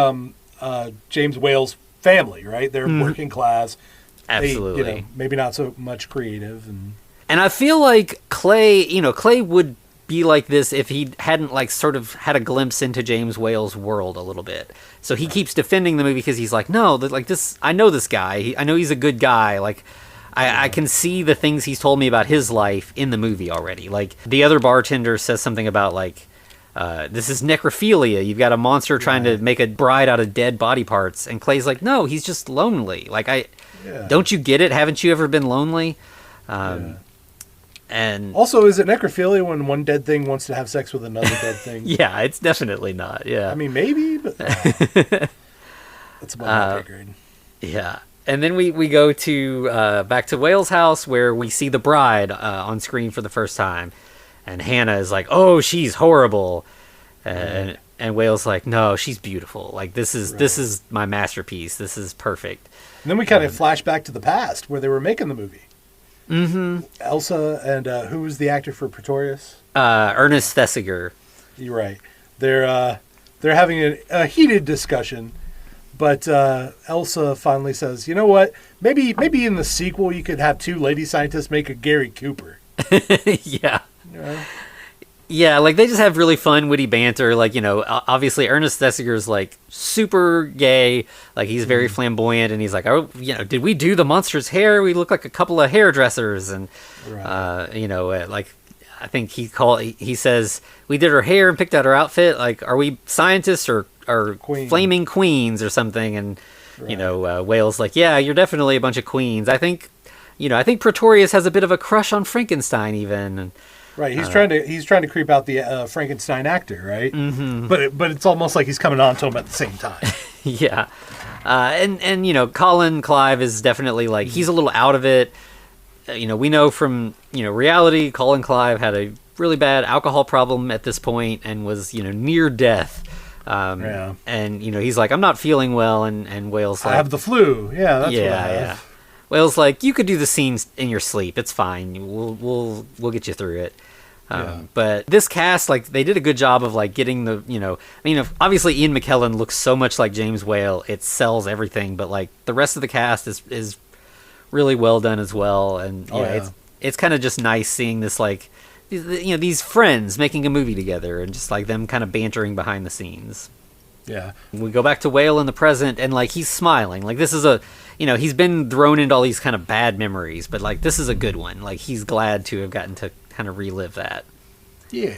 James Whale's family, right? They're working class. Absolutely. Maybe not so much creative. And I feel like Clay would be like this if he hadn't like sort of had a glimpse into James Whale's world a little bit. So he keeps defending the movie because he's like, no, like this, I know this guy. I know he's a good guy. Like, I can see the things he's told me about his life in the movie already. Like, the other bartender says something about like, this is necrophilia. You've got a monster trying to make a bride out of dead body parts. And Clay's like, no, he's just lonely. Like, don't you get it? Haven't you ever been lonely? And also, is it necrophilia when one dead thing wants to have sex with another dead thing? Yeah, it's definitely not. Yeah. I mean, maybe, but that's about my pay grade. Yeah. And then we go to back to Whale's house, where we see the bride on screen for the first time. And Hannah is like, oh, she's horrible. And Whale's like, no, she's beautiful. Like, this is my masterpiece. This is perfect. And then we kind of flash back to the past where they were making the movie. Mm-hmm. Elsa and who was the actor for Pretorius? Ernest Thesiger. You're right. They're having a heated discussion, but Elsa finally says, you know what? Maybe in the sequel you could have two lady scientists make a Gary Cooper. Yeah. Yeah, like they just have really fun, witty banter. Like, obviously Ernest Thesiger's like super gay. Like, he's very flamboyant, and he's like, oh, did we do the monster's hair? We look like a couple of hairdressers, and like I think he says we did her hair and picked out her outfit. Like, are we scientists or flaming queens or something? And Whale's like, yeah, you're definitely a bunch of queens. I think Pretorius has a bit of a crush on Frankenstein even. And, right, he's trying to creep out the Frankenstein actor, right? Mm-hmm. But it's almost like he's coming on to him at the same time. Yeah, and Colin Clive is definitely like, he's a little out of it. We know from reality, Colin Clive had a really bad alcohol problem at this point and was near death. And he's like, I'm not feeling well, and Whale's like, I have the flu. Yeah, that's what I have. Whale's like, you could do the scenes in your sleep. It's fine. We'll get you through it. But this cast, like, they did a good job of, like, getting the, obviously Ian McKellen looks so much like James Whale. It sells everything. But, like, the rest of the cast is really well done as well. And, it's kind of just nice seeing this, like, these friends making a movie together and just, like, them kind of bantering behind the scenes. Yeah. We go back to Whale in the present, and, like, he's smiling. Like, this is he's been thrown into all these kind of bad memories, but, like, this is a good one. Like, he's glad to have gotten to kind of relive that. Yeah.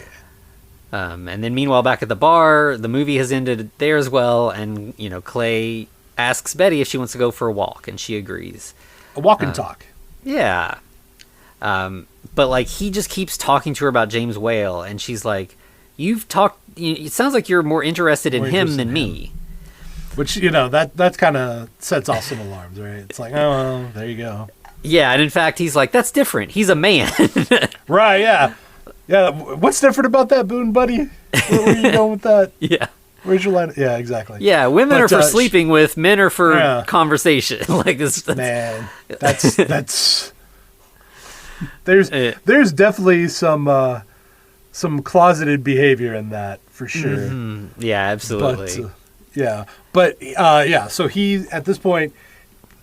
And then meanwhile, back at the bar, the movie has ended there as well, and, Clay asks Betty if she wants to go for a walk, and she agrees. A walk and talk. Yeah. But, like, he just keeps talking to her about James Whale, and she's like, it sounds like you're more interested in him than me. Which, that kind of sets off some alarms, right? It's like, oh, well, there you go. Yeah, and in fact, he's like, that's different. He's a man. Right, yeah. Yeah, what's different about that, Boone, buddy? Where you going with that? Yeah. Where's your line? Yeah, exactly. Yeah, women are for sleeping with, men are for conversation. Like this. Man, that's there's definitely some closeted behavior in that for sure. Mm-hmm. Yeah, absolutely. But so he at this point,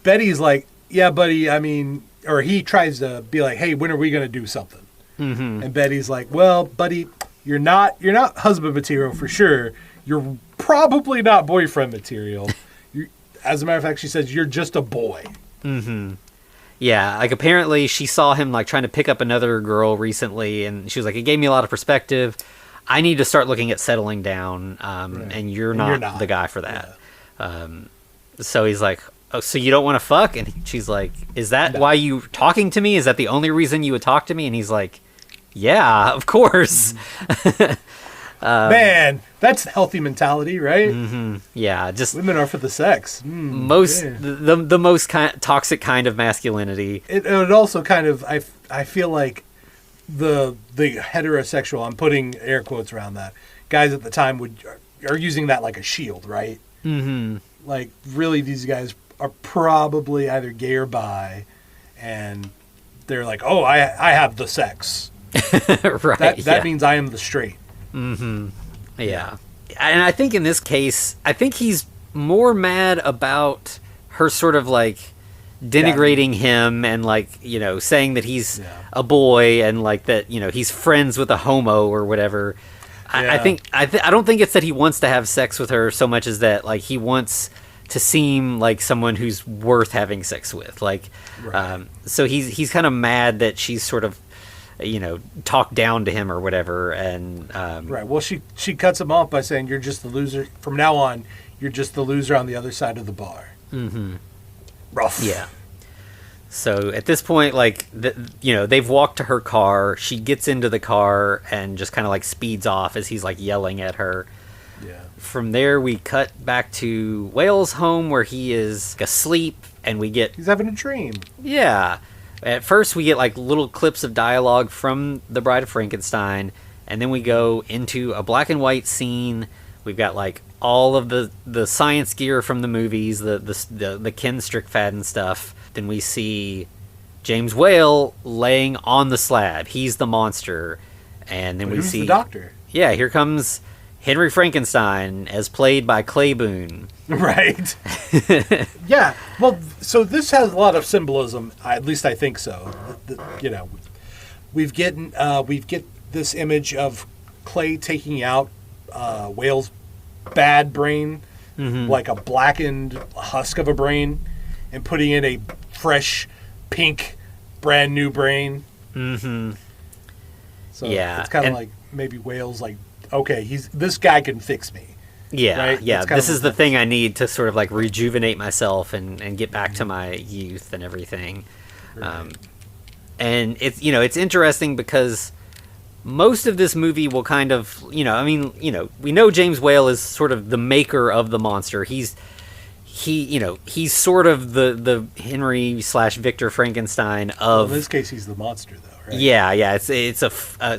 Betty's like, yeah, buddy. I mean, or he tries to be like, hey, when are we gonna do something? Mm-hmm. And Betty's like, well, buddy, you're not husband material for sure. You're probably not boyfriend material. As a matter of fact, she says you're just a boy. Mm-hmm. Yeah, like apparently she saw him like trying to pick up another girl recently, and she was like, it gave me a lot of perspective. I need to start looking at settling down, and you're not the guy for that. Yeah. So he's like, oh, so you don't want to fuck? And she's like, is that why you talking to me? Is that the only reason you would talk to me? And he's like, yeah, of course. Man, that's a healthy mentality, right? Mm-hmm. Yeah, just women are for the sex. The most toxic kind of masculinity. It also kind of I feel like the heterosexual, I'm putting air quotes around that, guys at the time are using that like a shield, right? Mm-hmm. Like really, these guys are probably either gay or bi, and they're like, oh, I have the sex. Right. That means I am the straight. Mm-hmm. Yeah. And I think in this case, I think he's more mad about her sort of like denigrating him and like, saying that he's a boy and like that, he's friends with a homo or whatever. Yeah. I don't think it's that he wants to have sex with her so much as that like he wants to seem like someone who's worth having sex with. Like, right. So he's kind of mad that she's sort of, talk down to him or whatever, and right. Well, she cuts him off by saying, "You're just the loser. From now on, you're just the loser on the other side of the bar." Mm-hmm. Rough. Yeah. So at this point, like they've walked to her car. She gets into the car and just kind of like speeds off as he's like yelling at her. Yeah. From there, we cut back to Whale's home where he is asleep, and he's having a dream. Yeah. At first, we get like little clips of dialogue from The Bride of Frankenstein, and then we go into a black and white scene. We've got like all of the science gear from the movies, the Ken Strickfaden stuff. Then we see James Whale laying on the slab. He's the monster, and then we see the doctor. Yeah, here comes Henry Frankenstein, as played by Clay Boone. Right. Yeah. Well, so this has a lot of symbolism. At least I think so. We've get this image of Clay taking out Whale's bad brain, like a blackened husk of a brain, and putting in a fresh, pink, brand new brain. Mm-hmm. So it's kind of like maybe Whale's like, okay, this guy can fix me. Yeah, right? Yeah. This is the thing I need to sort of like rejuvenate myself and get back to my youth and everything. Right. And it's interesting because most of this movie will kind of we know James Whale is sort of the maker of the monster. He's sort of the Henry / Victor Frankenstein of. In this case, he's the monster, though, right? Yeah. It's a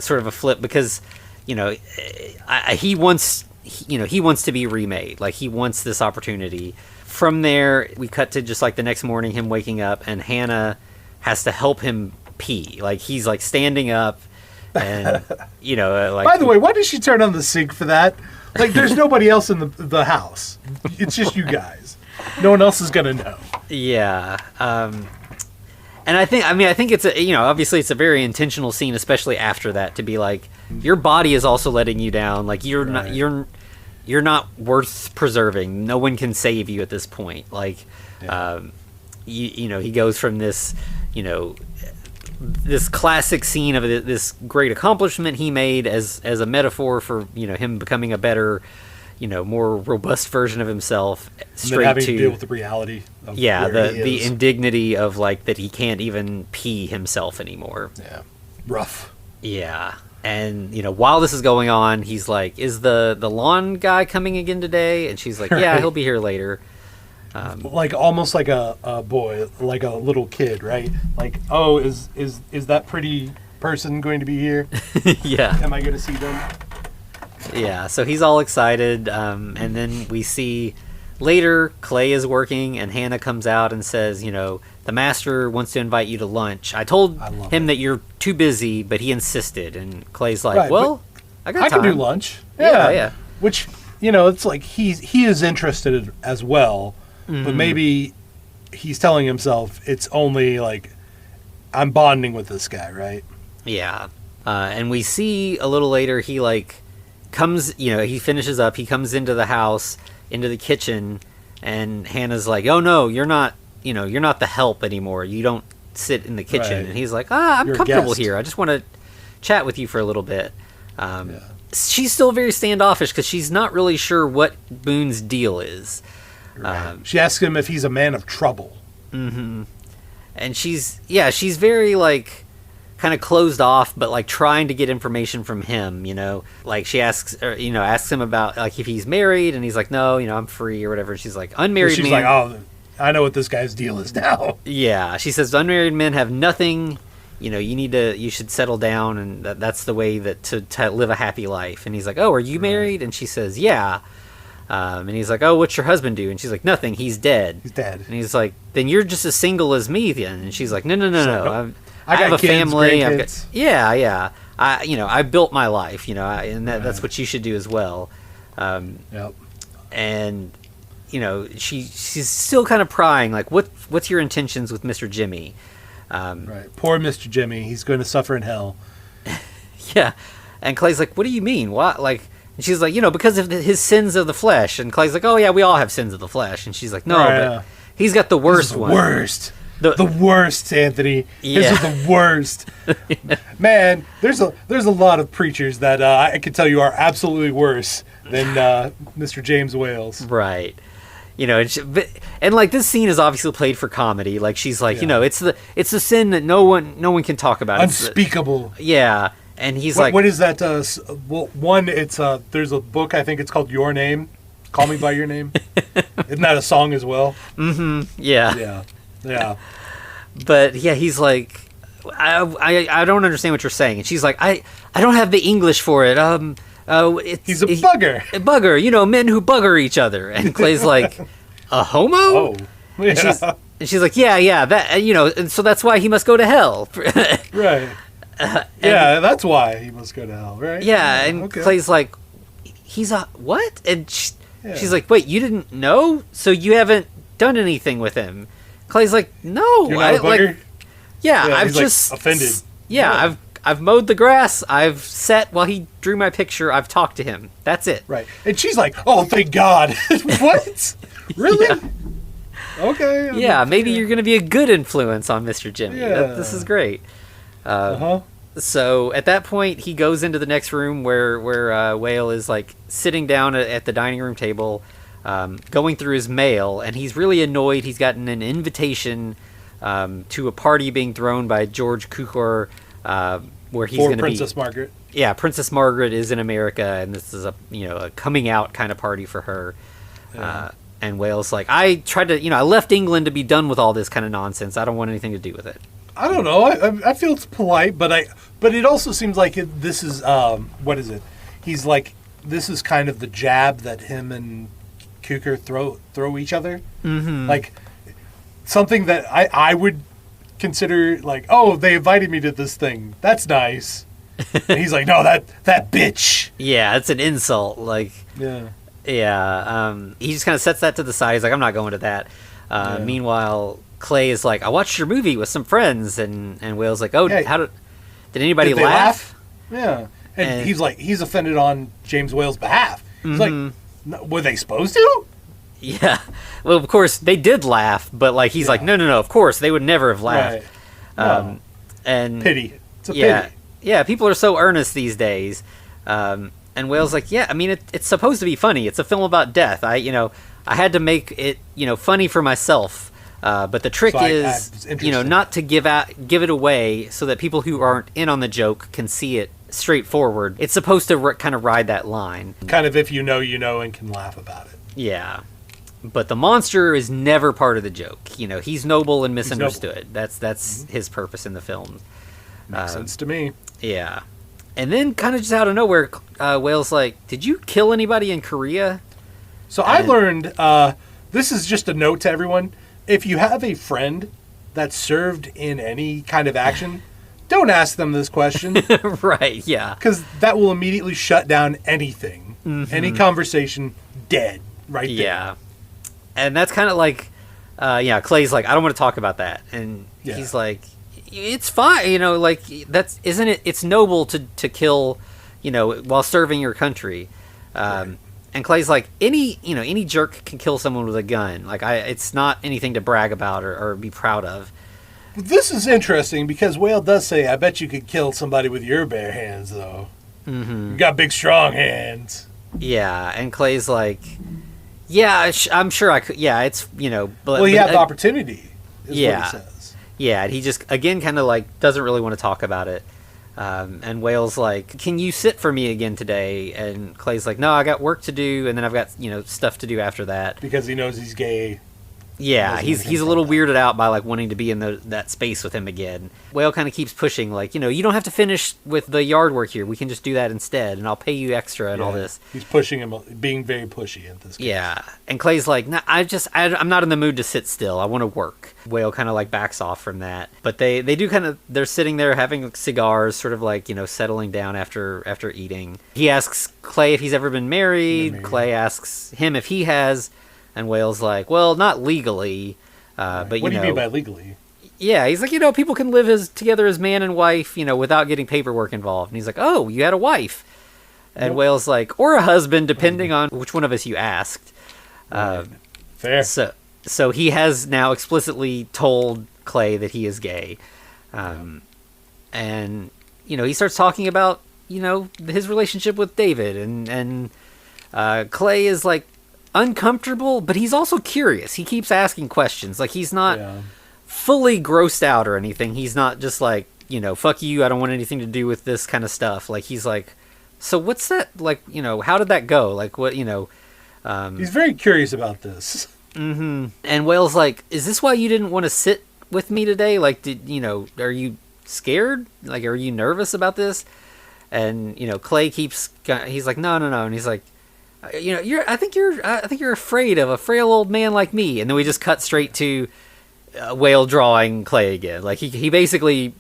sort of a flip because he wants he wants to be remade. Like, he wants this opportunity. From there, we cut to just like the next morning, him waking up, and Hannah has to help him pee. Like, he's like standing up, and like. By the way, why did she turn on the sink for that? Like, there's nobody else in the house. It's just you guys. No one else is gonna know. Yeah. And I think it's obviously it's a very intentional scene, especially after that, to be like, your body is also letting you down. Like, you're not worth preserving. No one can save you at this point. Like, he goes from this, this classic scene of this great accomplishment he made as a metaphor for, him becoming a better, more robust version of himself, straight having to deal with the reality of the indignity of like that he can't even pee himself anymore. Yeah. Rough. Yeah. And while this is going on, he's like, is the lawn guy coming again today? And she's like, yeah, he'll be here later. Like, almost like a boy, like a little kid, right? Like, oh, is that pretty person going to be here? Yeah. Am I going to see them? Yeah, so he's all excited, and then we see later Clay is working, and Hannah comes out and says, the master wants to invite you to lunch. I told him that you're too busy, but he insisted, and Clay's like, right, well, I got time. I can do lunch. Yeah. Which, it's like he is interested as well, but maybe he's telling himself it's only like, I'm bonding with this guy, right? Yeah. And we see a little later, he like comes, he finishes up, he comes into the house, into the kitchen, and Hannah's like, oh no, you're not the help anymore. You don't sit in the kitchen. Right. And he's like, I'm you're comfortable here. I just want to chat with you for a little bit. She's still very standoffish because she's not really sure what Boone's deal is. Right. She asks him if he's a man of trouble. Mm-hmm. And she's very like kind of closed off, but like trying to get information from him, like she asks him about like if he's married, and he's like, no, I'm free or whatever. And she's like, unmarried she's man. Like, oh, I know what this guy's deal is now. Yeah. She says, unmarried men have nothing, you should settle down, and that's the way that to live a happy life. And he's like, oh, are you married? And she says, yeah. And he's like, oh, what's your husband do? And she's like, nothing, he's dead. He's dead. And he's like, then you're just as single as me then. And she's like, no. I have a kids, family. Yeah. I built my life, and that's what you should do as well. Yep. And she's still kind of prying, like, what's your intentions with Mr. Jimmy? Right. Poor Mr. Jimmy. He's going to suffer in hell. Yeah. And Clay's like, what do you mean? What? Like, and she's like, because of his sins of the flesh. And Clay's like, oh yeah, we all have sins of the flesh. And she's like, no, but he's got the worst one. Worst. The worst, Anthony. Yeah. His is the worst. Man, there's a lot of preachers that I can tell you are absolutely worse than Mr. James Wales. Right. And like this scene is obviously played for comedy. Like she's like, it's the sin that no one can talk about. Unspeakable. Yeah. And he's like, what is that? One, it's there's a book, I think it's called Your Name. Call Me by Your Name. Isn't that a song as well? Mm-hmm. Yeah. Yeah. But yeah, he's like, I don't understand what you're saying. And she's like, I don't have the English for it. He's a bugger. A bugger, men who bugger each other. And Clay's like, a homo? Oh. Yeah. And she's like, yeah, that, and so that's why he must go to hell. Right. Yeah, that's why he must go to hell, right? Yeah, and okay. Clay's like, he's a what? And she's like, wait, you didn't know? So you haven't done anything with him? Clay's like, no. You're not a bugger? I've just offended. Yeah, I've mowed the grass. I've sat while he drew my picture. I've talked to him. That's it. Right. And she's like, oh, thank God. What? Really? Yeah. Okay. Yeah, maybe you're going to be a good influence on Mr. Jimmy. Yeah. This is great. So at that point, he goes into the next room where Whale is like sitting down at the dining room table, going through his mail, and he's really annoyed. He's gotten an invitation to a party being thrown by George Cukor, where he's going to be Princess Margaret. Yeah, Princess Margaret is in America, and this is a coming out kind of party for her. Yeah. And Whale's like, I tried to, I left England to be done with all this kind of nonsense. I don't want anything to do with it. I don't know. I feel it's polite, but it also seems like this is what is it? He's like this is kind of the jab that him and Cooker throw each other. Mm-hmm. Like, something that I would consider, like, oh, they invited me to this thing. That's nice. And he's like, no, that bitch. Yeah, it's an insult. Like, Yeah. yeah. He just kind of sets that to the side. He's like, I'm not going to that. Meanwhile, Clay is like, I watched your movie with some friends, and Whale's like, oh, Yeah. Did anybody Did they laugh? Yeah. And And- he's like, he's offended on James Whale's behalf. He's like, Mhm. no, were they supposed to? Yeah. Well, of course they did laugh, but like he's like, no, of course they would never have laughed. Right. No. And Pity. It's a yeah, pity. yeah. People are so earnest these days. And Whale's like, yeah. I mean, it's supposed to be funny. It's a film about death. I had to make it, funny for myself. But the trick So I is, was interested. not to give it away so that people who aren't in on the joke can see it straightforward. It's supposed to kind of ride that line. Kind of if you know, and can laugh about it. Yeah. But the monster is never part of the joke. He's noble and misunderstood. That's his purpose in the film. Makes sense to me. Yeah. And then kind of just out of nowhere, Whale's like, did you kill anybody in Korea? So I learned, this is just a note to everyone. If you have a friend that served in any kind of action, don't ask them this question. Right, yeah. Because that will immediately shut down anything. Mm-hmm. Any conversation, dead. Right there. Yeah. And that's kind of like, Clay's like, I don't want to talk about that. And he's like, it's fine, isn't it? It's noble to kill, while serving your country. Right. And Clay's like, any jerk can kill someone with a gun. Like, it's not anything to brag about or be proud of. This is interesting because Whale does say, I bet you could kill somebody with your bare hands, though. Mm-hmm. You got big, strong hands. Yeah, and Clay's like, yeah, I'm sure I could. Yeah, it's, but... Well, you have the opportunity, is yeah. what he says. Yeah, and he just, again, kind of like, doesn't really want to talk about it. And Whale's like, can you sit for me again today? And Clay's like, no, I got work to do, and then I've got, stuff to do after that. Because he knows he's gay. Yeah, he's a little weirded out by like wanting to be in that space with him again. Whale kind of keeps pushing, like, you don't have to finish with the yard work here. We can just do that instead, and I'll pay you extra and all this. He's pushing him, being very pushy at this case. Yeah, and Clay's like, nah, I'm not in the mood to sit still. I want to work. Whale kind of like backs off from that, but they do kind of, they're sitting there having cigars, sort of like, settling down after eating. He asks Clay if he's ever been married. Clay asks him if he has. And Whale's like, well, not legally, but What do you mean by legally? Yeah, he's like, people can live together as man and wife, without getting paperwork involved. And he's like, oh, you had a wife. And Nope. Whale's like, or a husband, depending on which one of us you asked. Fair. So he has now explicitly told Clay that he is gay. And, he starts talking about, his relationship with David. And Clay is like, uncomfortable, but he's also curious. He keeps asking questions. Like, he's not fully grossed out or anything. He's not just like, fuck you, I don't want anything to do with this kind of stuff. Like, he's like, so what's that, like, how did that go? Like, what, he's very curious about this. Mm-hmm. And Whale's like, is this why you didn't want to sit with me today? Like, are you scared? Like, are you nervous about this? And, Clay he's like, no. And he's like, I think you're afraid of a frail old man like me. And then we just cut straight to Whale drawing Clay again. Like he basically,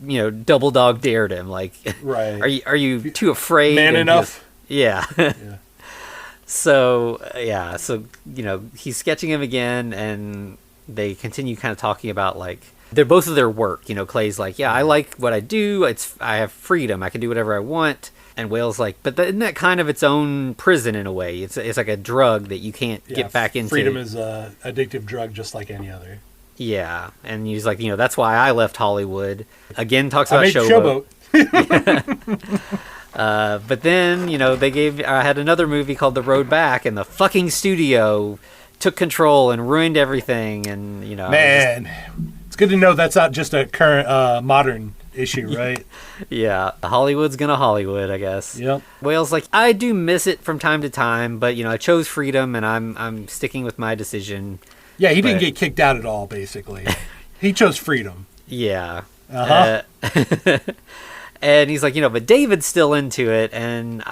double dog dared him. Like, Right. Are you too afraid? Man enough? Yeah. Yeah. So he's sketching him again, and they continue kind of talking about like they're both of their work. Clay's like, yeah, I like what I do. I have freedom. I can do whatever I want. And Whale's like, but isn't that kind of its own prison in a way? It's like a drug that you can't get back into. Freedom is an addictive drug just like any other. Yeah, and he's like, that's why I left Hollywood. Again, talks about I made Showboat. Showboat. But then, I had another movie called The Road Back, and the fucking studio took control and ruined everything. And Man, it's good to know that's not just a current modern issue, right? Yeah, Hollywood's gonna Hollywood, I guess. Yep. Whale's like, I do miss it from time to time, but I chose freedom, and I'm sticking with my decision. Yeah, he didn't get kicked out at all. Basically, he chose freedom. Yeah. Uh-huh. And he's like, but David's still into it, and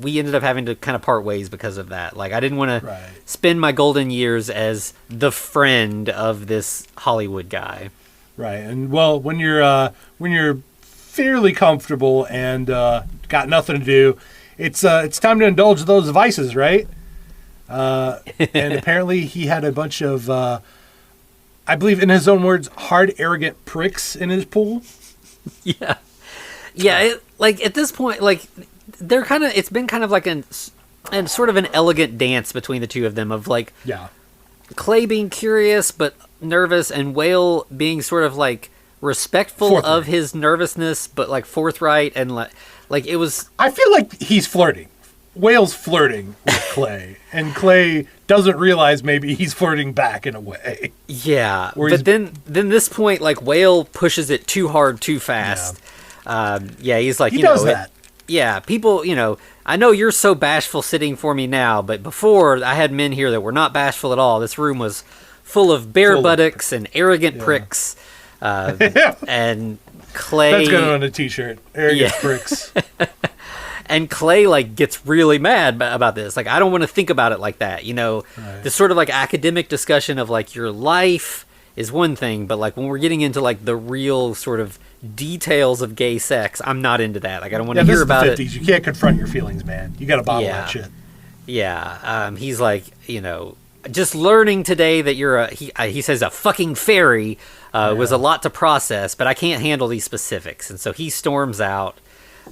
we ended up having to kind of part ways because of that. Like, I didn't want to spend my golden years as the friend of this Hollywood guy. Right, and well, when you're fairly comfortable and got nothing to do, it's time to indulge those vices, right? And apparently he had a bunch of, I believe in his own words, hard, arrogant pricks in his pool. Yeah. Yeah, at this point, they're kind of, it's been kind of like an sort of an elegant dance between the two of them of Clay being curious but nervous, and Whale being sort of respectful of his nervousness but forthright, and it was. I feel like he's flirting. Whale's flirting with Clay, and Clay doesn't realize maybe he's flirting back in a way. Yeah, but then this point, Whale pushes it too hard, too fast. He's like, he does that. People, I know you're so bashful sitting for me now, but before I had men here that were not bashful at all. This room was full of bare buttocks and arrogant pricks. And Clay. That's going on a t-shirt. Arrogant pricks. And Clay gets really mad about this. I don't want to think about it like that. This sort of academic discussion of your life is one thing, but when we're getting into the real sort of details of gay sex, I'm not into that. I don't want to hear about it. You can't confront your feelings, man. You got to bottle that shit. Yeah. He's just learning today that you're he says a fucking fairy was a lot to process, but I can't handle these specifics. And so he storms out.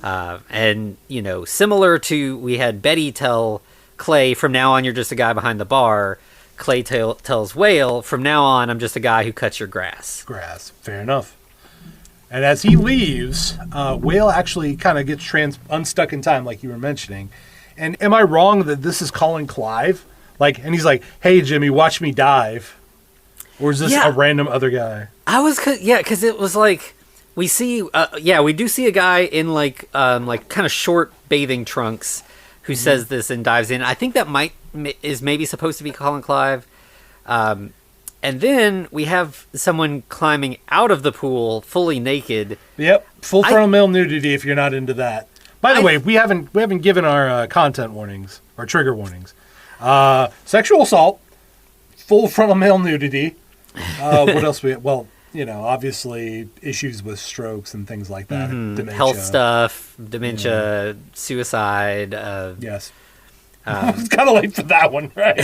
And similar to, we had Betty tell Clay, from now on you're just a guy behind the bar. Clay tells Whale, from now on I'm just a guy who cuts your grass. Fair enough. And as he leaves, Whale actually kind of gets unstuck in time, like you were mentioning. And am I wrong that this is Colin Clive? And he's like, "Hey Jimmy, watch me dive," or is this a random other guy? Because it was we see, we do see a guy in kind of short bathing trunks who says this and dives in. I think that is maybe supposed to be Colin Clive. And then we have someone climbing out of the pool fully naked. Yep, full frontal male nudity if you're not into that. By the way, we haven't given our content warnings or trigger warnings. Sexual assault, full frontal male nudity. What else obviously issues with strokes and things like that. Dementia. Health stuff, dementia, suicide. Yes. It's kind of late for that one, right?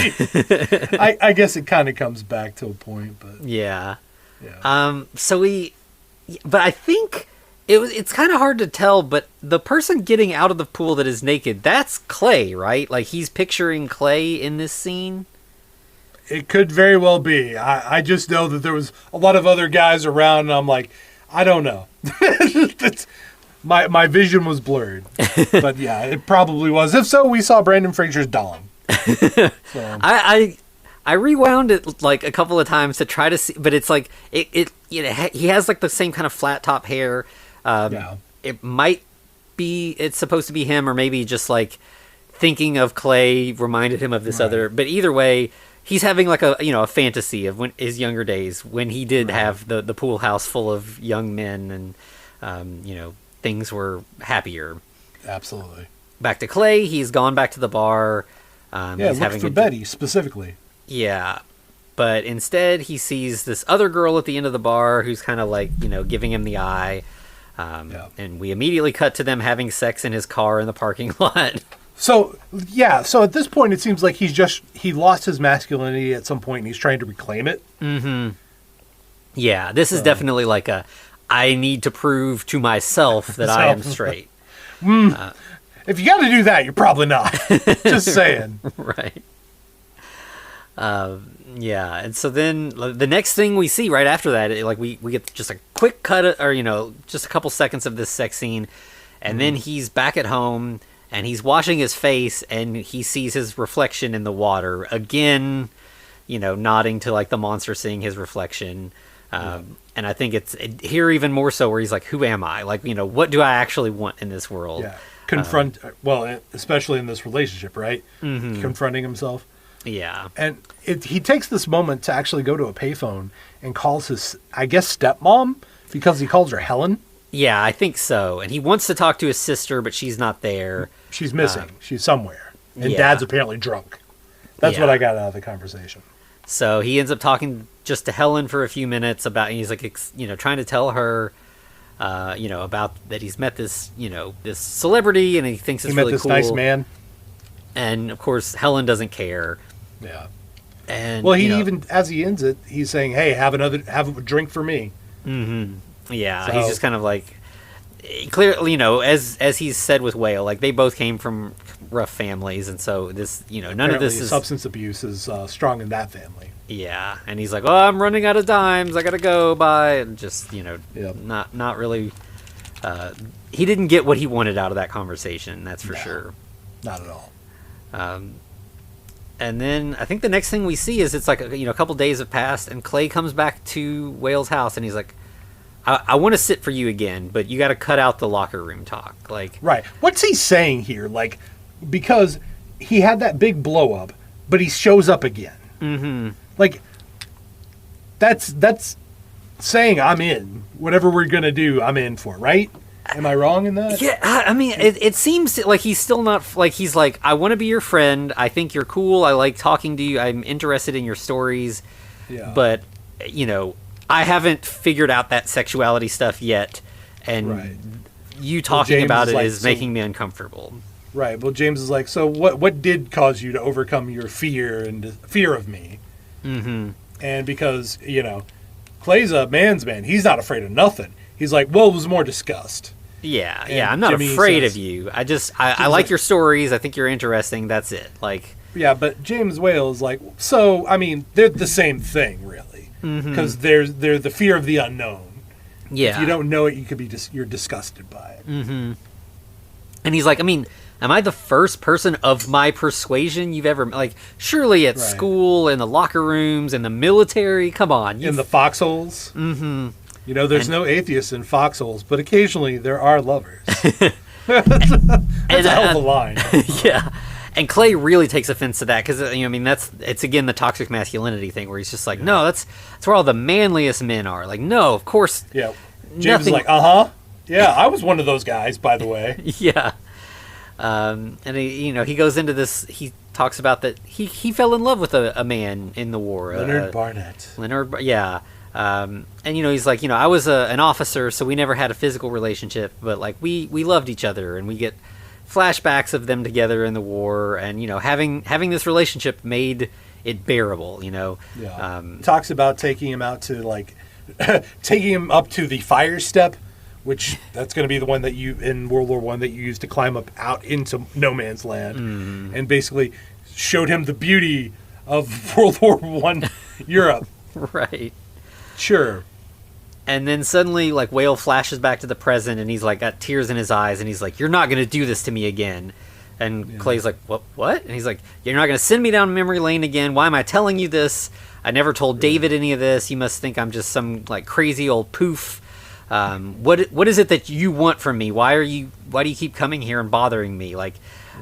I guess it kind of comes back to a point, but yeah. But I think it's kind of hard to tell. But the person getting out of the pool that is naked, that's Clay, right? He's picturing Clay in this scene. It could very well be. I just know that there was a lot of other guys around, and I'm like, I don't know. My vision was blurred. But yeah, it probably was. If so, we saw Brandon Fraser's dong. So. I rewound it a couple of times to try to see, but it's he has the same kind of flat top hair. It might be, it's supposed to be him, or maybe just thinking of Clay reminded him of this other. But either way, he's having a fantasy of his younger days when he did have the pool house full of young men, and things were happier. Absolutely. Back to Clay, he's gone back to the bar. He's looking for Betty specifically. Yeah, but instead he sees this other girl at the end of the bar who's kind of giving him the eye. And we immediately cut to them having sex in his car in the parking lot. So at this point it seems like he lost his masculinity at some point and he's trying to reclaim it. Mm-hmm. Yeah, this is definitely I need to prove to myself that I am straight. If you got to do that, you're probably not. Just saying. Right. And so then the next thing we see right after that, we get just a quick cut, or just a couple seconds of this sex scene, and then he's back at home and he's washing his face and he sees his reflection in the water again, nodding to the monster seeing his reflection. And I think it's here even more so where he's like, who am I? What do I actually want in this world? Yeah. Especially in this relationship, right? Mm-hmm. Confronting himself. Yeah. And he takes this moment to actually go to a payphone and calls his, I guess, stepmom, because he calls her Helen. Yeah, I think so. And he wants to talk to his sister, but she's not there. She's missing. She's somewhere. And yeah. Dad's apparently drunk. That's what I got out of the conversation. So he ends up talking just to Helen for a few minutes about, he's like, trying to tell her, about that he's met this, this celebrity and he thinks it's really cool. He met this nice man. And of course, Helen doesn't care. Yeah. And well, he even, as he ends it, he's saying, "Hey, have a drink for me." Mm-hmm. Yeah, so, he's just kind of like, clearly, as he's said with Whale, like they both came from rough families, and so this, none of this is substance abuse is strong in that family. Yeah, and he's like, "Oh, I'm running out of dimes. I gotta go." Bye, and just not really. He didn't get what he wanted out of that conversation. That's for sure. Not at all. And then I think the next thing we see is it's like a couple days have passed, and Clay comes back to Whale's house, and he's like, I want to sit for you again, but you got to cut out the locker room talk. Like, right. What's he saying here? Like, because he had that big blow up, but he shows up again. Mm-hmm. Like, that's saying I'm in. Whatever we're going to do, I'm in for, right? Am I wrong in that? Yeah, I mean, it seems like he's still not, like, he's like, I want to be your friend. I think you're cool. I like talking to you. I'm interested in your stories. Yeah. But, I haven't figured out that sexuality stuff yet. And you talking about it is making me uncomfortable. Right. Well, James is like, so what did cause you to overcome your fear of me? Mm-hmm. And because, Clay's a man's man. He's not afraid of nothing. He's like, well, it was more disgust. Yeah, I'm not afraid of you. I like your stories. I think you're interesting. That's it. Like, yeah, but James Whale is like, so, I mean, they're the same thing, really. Because they're the fear of the unknown. Yeah. If you don't know it, you could be you're disgusted by it. Mm-hmm. And he's like, I mean, am I the first person of my persuasion you've ever, like, surely at school, in the locker rooms, in the military, come on. In the foxholes. Mm-hmm. There's no atheists in foxholes, but occasionally there are lovers. That's a hell of a line. Yeah. And Clay really takes offense to that because, it's again the toxic masculinity thing where he's just like, no, that's where all the manliest men are. Like, no, of course. Yeah. James is like, yeah, I was one of those guys, by the way. Yeah. And he goes into this, he talks about that he fell in love with a man in the war. Leonard Barnett. Yeah. And he's like, I was an officer, so we never had a physical relationship, but like we loved each other, and we get flashbacks of them together in the war, and having this relationship made it bearable. Yeah. Talks about taking him out to like taking him up to the fire step, which that's going to be the one that you in World War I that you used to climb up out into no man's land, and basically showed him the beauty of World War I Europe. Right. Sure. And then suddenly, like, Whale flashes back to the present, and he's, like, got tears in his eyes, and he's like, you're not going to do this to me again. And Clay's like, what? And he's like, you're not going to send me down memory lane again. Why am I telling you this? I never told David any of this. You must think I'm just some, like, crazy old poof. What is it that you want from me? Why do you keep coming here and bothering me? Like,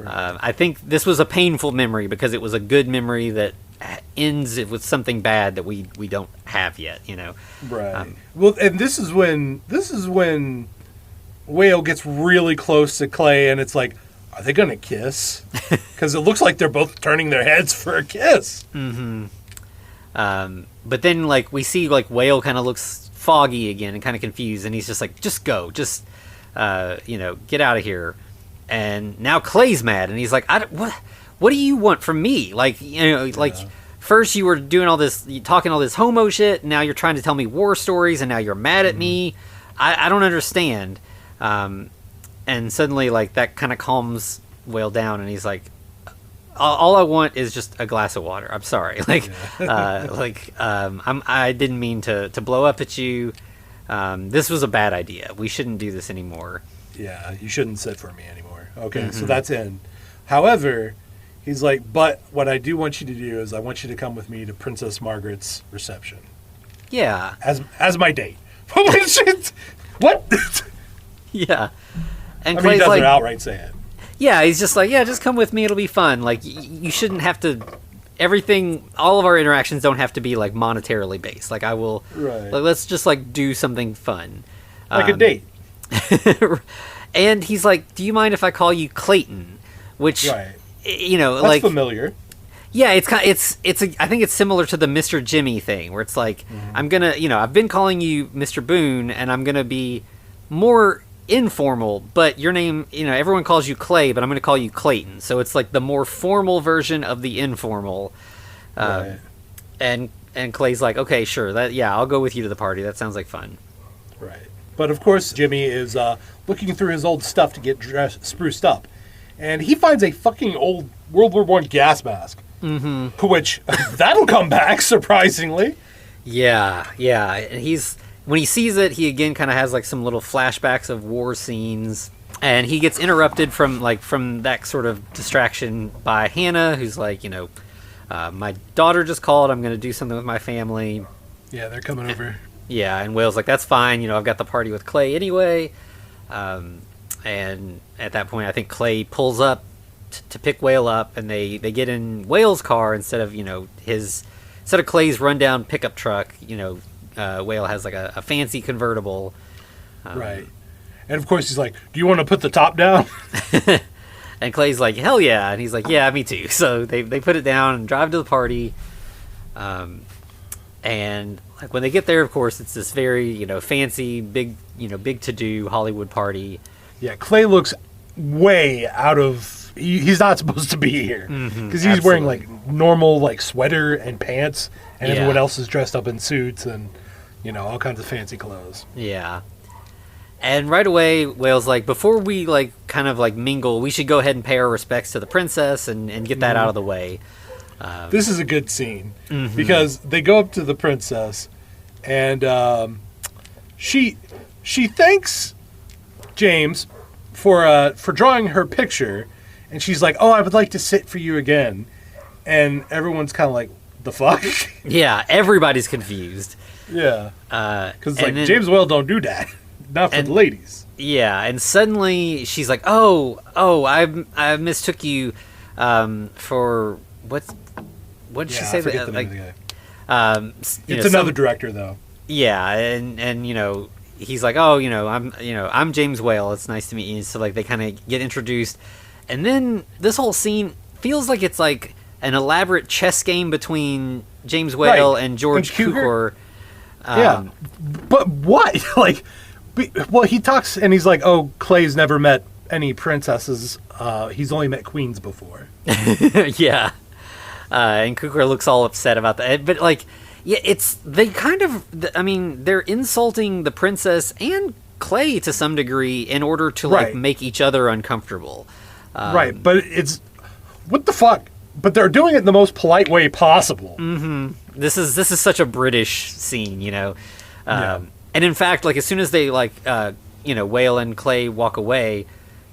I think this was a painful memory because it was a good memory that ends with something bad that we don't have yet, Right. Well, and this is when Whale gets really close to Clay, and it's like, are they gonna kiss? Because it looks like they're both turning their heads for a kiss. Mm-hmm. But then, like, we see like Whale kind of looks foggy again and kind of confused, and he's just like, just go, get out of here. And now Clay's mad, and he's like, what do you want from me? Like, first you were doing all this, talking all this homo shit, now you're trying to tell me war stories, and now you're mad at me. I don't understand. And suddenly, like, that kind of calms Whale down, and he's like, all I want is just a glass of water. I'm sorry. Like, I didn't mean to blow up at you. This was a bad idea. We shouldn't do this anymore. Yeah, you shouldn't sit for me anymore. Okay, so that's in. However, he's like, but what I do want you to do is I want you to come with me to Princess Margaret's reception. Yeah. As my date. What? Yeah. And Clay's he doesn't outright say it. Yeah, he's just like, yeah, just come with me. It'll be fun. Like, you shouldn't have to... all of our interactions don't have to be, like, monetarily based. Like, I will... Right. Like, let's just, like, do something fun. Like a date. And he's like, do you mind if I call you Clayton? Which, Right. That's That's familiar. Yeah, I think it's similar to the Mr. Jimmy thing, where it's like, I'm gonna, I've been calling you Mr. Boone, and I'm gonna be more informal, but your name, everyone calls you Clay, but I'm gonna call you Clayton. So it's like the more formal version of the informal. Right. And Clay's like, okay, sure, I'll go with you to the party. That sounds like fun. Right. But of course, Jimmy is looking through his old stuff to get spruced up. And he finds a fucking old World War I gas mask. Mm-hmm. Which, that'll come back, surprisingly. Yeah. And when he sees it, he again kind of has like some little flashbacks of war scenes. And he gets interrupted from that sort of distraction by Hannah, who's like, my daughter just called. I'm going to do something with my family. Yeah, they're coming over. Yeah, and Whale's like, that's fine. I've got the party with Clay anyway. And at that point, I think Clay pulls up to pick Whale up, and they get in Whale's car instead of Clay's rundown pickup truck. Whale has like a fancy convertible. Right. And of course, he's like, do you want to put the top down? And Clay's like, hell yeah. And he's like, yeah, me too. So they put it down and drive to the party. And like when they get there, of course, it's this very, fancy, big to-do Hollywood party. Yeah, Clay looks way out of... He's not supposed to be here. Because he's wearing like normal like sweater and pants. And everyone else is dressed up in suits and, all kinds of fancy clothes. Yeah. And right away, Whale's like, before we like kind of like mingle, we should go ahead and pay our respects to the princess and get that out of the way. This is a good scene because they go up to the princess and she thanks James for drawing her picture, and she's like, "Oh, I would like to sit for you again," and everyone's kind of like, "The fuck?" Yeah, everybody's confused. Yeah, because James Whale don't do that. Not for the ladies. Yeah, and suddenly she's like, "Oh, I mistook you for what did she say? I forget the name of the guy. It's another director though. Yeah, and he's like, "Oh, I'm James Whale. It's nice to meet you." So like they kind of get introduced, and then this whole scene feels like it's like an elaborate chess game between James Whale and George Cukor. Yeah, but what? Well, he talks and he's like, "Oh, Clay's never met any princesses. He's only met queens before." Yeah, and Cukor looks all upset about that. But they're insulting the princess and Clay to some degree in order to make each other uncomfortable. Right, but it's what the fuck. But they're doing it in the most polite way possible. Mm-hmm. This is such a British scene, And in fact, like as soon as they Whale and Clay walk away,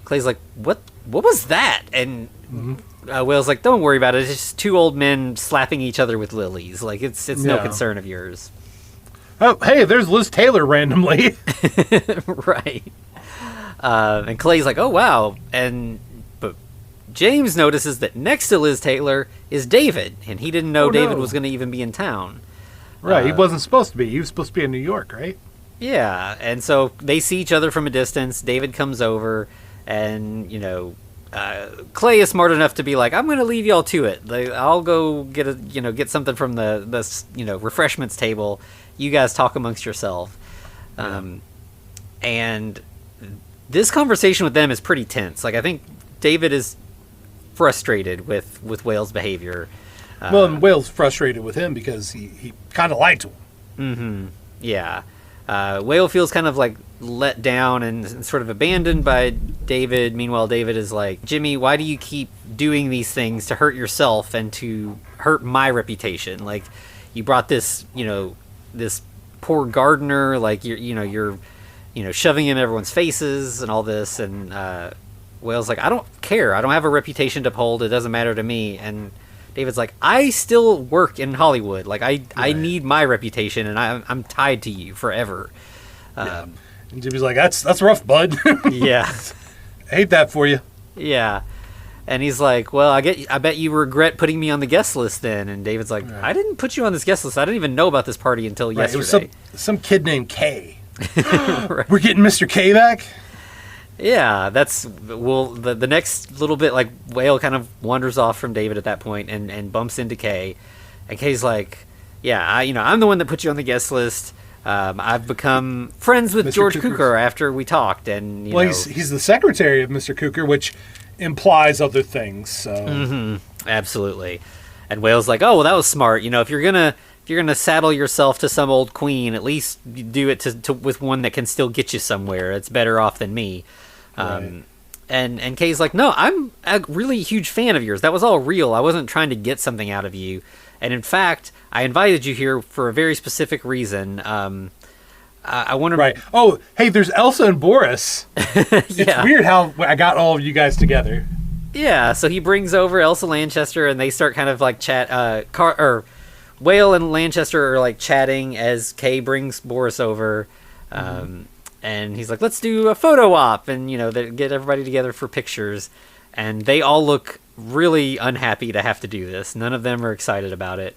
Clay's like, "What was that?" And Whale's like, "Don't worry about it. It's just two old men slapping each other with lilies. Like it's no concern of yours." Oh, hey, there's Liz Taylor randomly. Right. And Clay's like, "Oh wow," but James notices that next to Liz Taylor is David, and he didn't know David was going to even be in town. Right, he wasn't supposed to be. He was supposed to be in New York, right? Yeah, and so they see each other from a distance. David comes over, and Clay is smart enough to be like, "I'm going to leave y'all to it. I'll go get something from the refreshments table. You guys talk amongst yourself." And this conversation with them is pretty tense. Like I think David is frustrated with Whale's behavior. Well, and Whale's frustrated with him because he kind of lied to him. Mm-hmm. Yeah. Whale feels kind of like let down and sort of abandoned by David. Meanwhile, David is like, "Jimmy, why do you keep doing these things to hurt yourself and to hurt my reputation? Like, you brought this, this poor gardener, like you're shoving him in everyone's faces and all this." And Whale's like, "I don't care. I don't have a reputation to uphold. It doesn't matter to me." And David's like, "I still work in Hollywood. Like I need my reputation, and I'm tied to you forever." And Jimmy's like, "That's rough, bud." Yeah, I hate that for you. Yeah, and he's like, "Well, I bet you regret putting me on the guest list then." And David's like, "I didn't put you on this guest list. I didn't even know about this party until yesterday." It was some kid named Kay. Right. We're getting Mr. K back? Yeah, the next little bit, like, Whale kind of wanders off from David at that point and bumps into Kay. And Kay's like, yeah, I'm the one that put you on the guest list. I've become friends with Mr. George Cooker's. Cukor after we talked, and He's the secretary of Mr. Cooker, which implies other things. So absolutely. And Whale's like, oh, well, that was smart. If you're gonna saddle yourself to some old queen, at least do it to with one that can still get you somewhere. It's better off than me. Right. And Kay's like, no, I'm a really huge fan of yours. That was all real. I wasn't trying to get something out of you. And in fact, I invited you here for a very specific reason. I want to... Right. Oh, hey, there's Elsa and Boris. It's weird how I got all of you guys together. Yeah, so he brings over Elsa Lanchester, and they start kind of like Whale and Lanchester are like chatting as Kay brings Boris over. And he's like, let's do a photo op, and they get everybody together for pictures, and they all look really unhappy to have to do this. None of them are excited about it.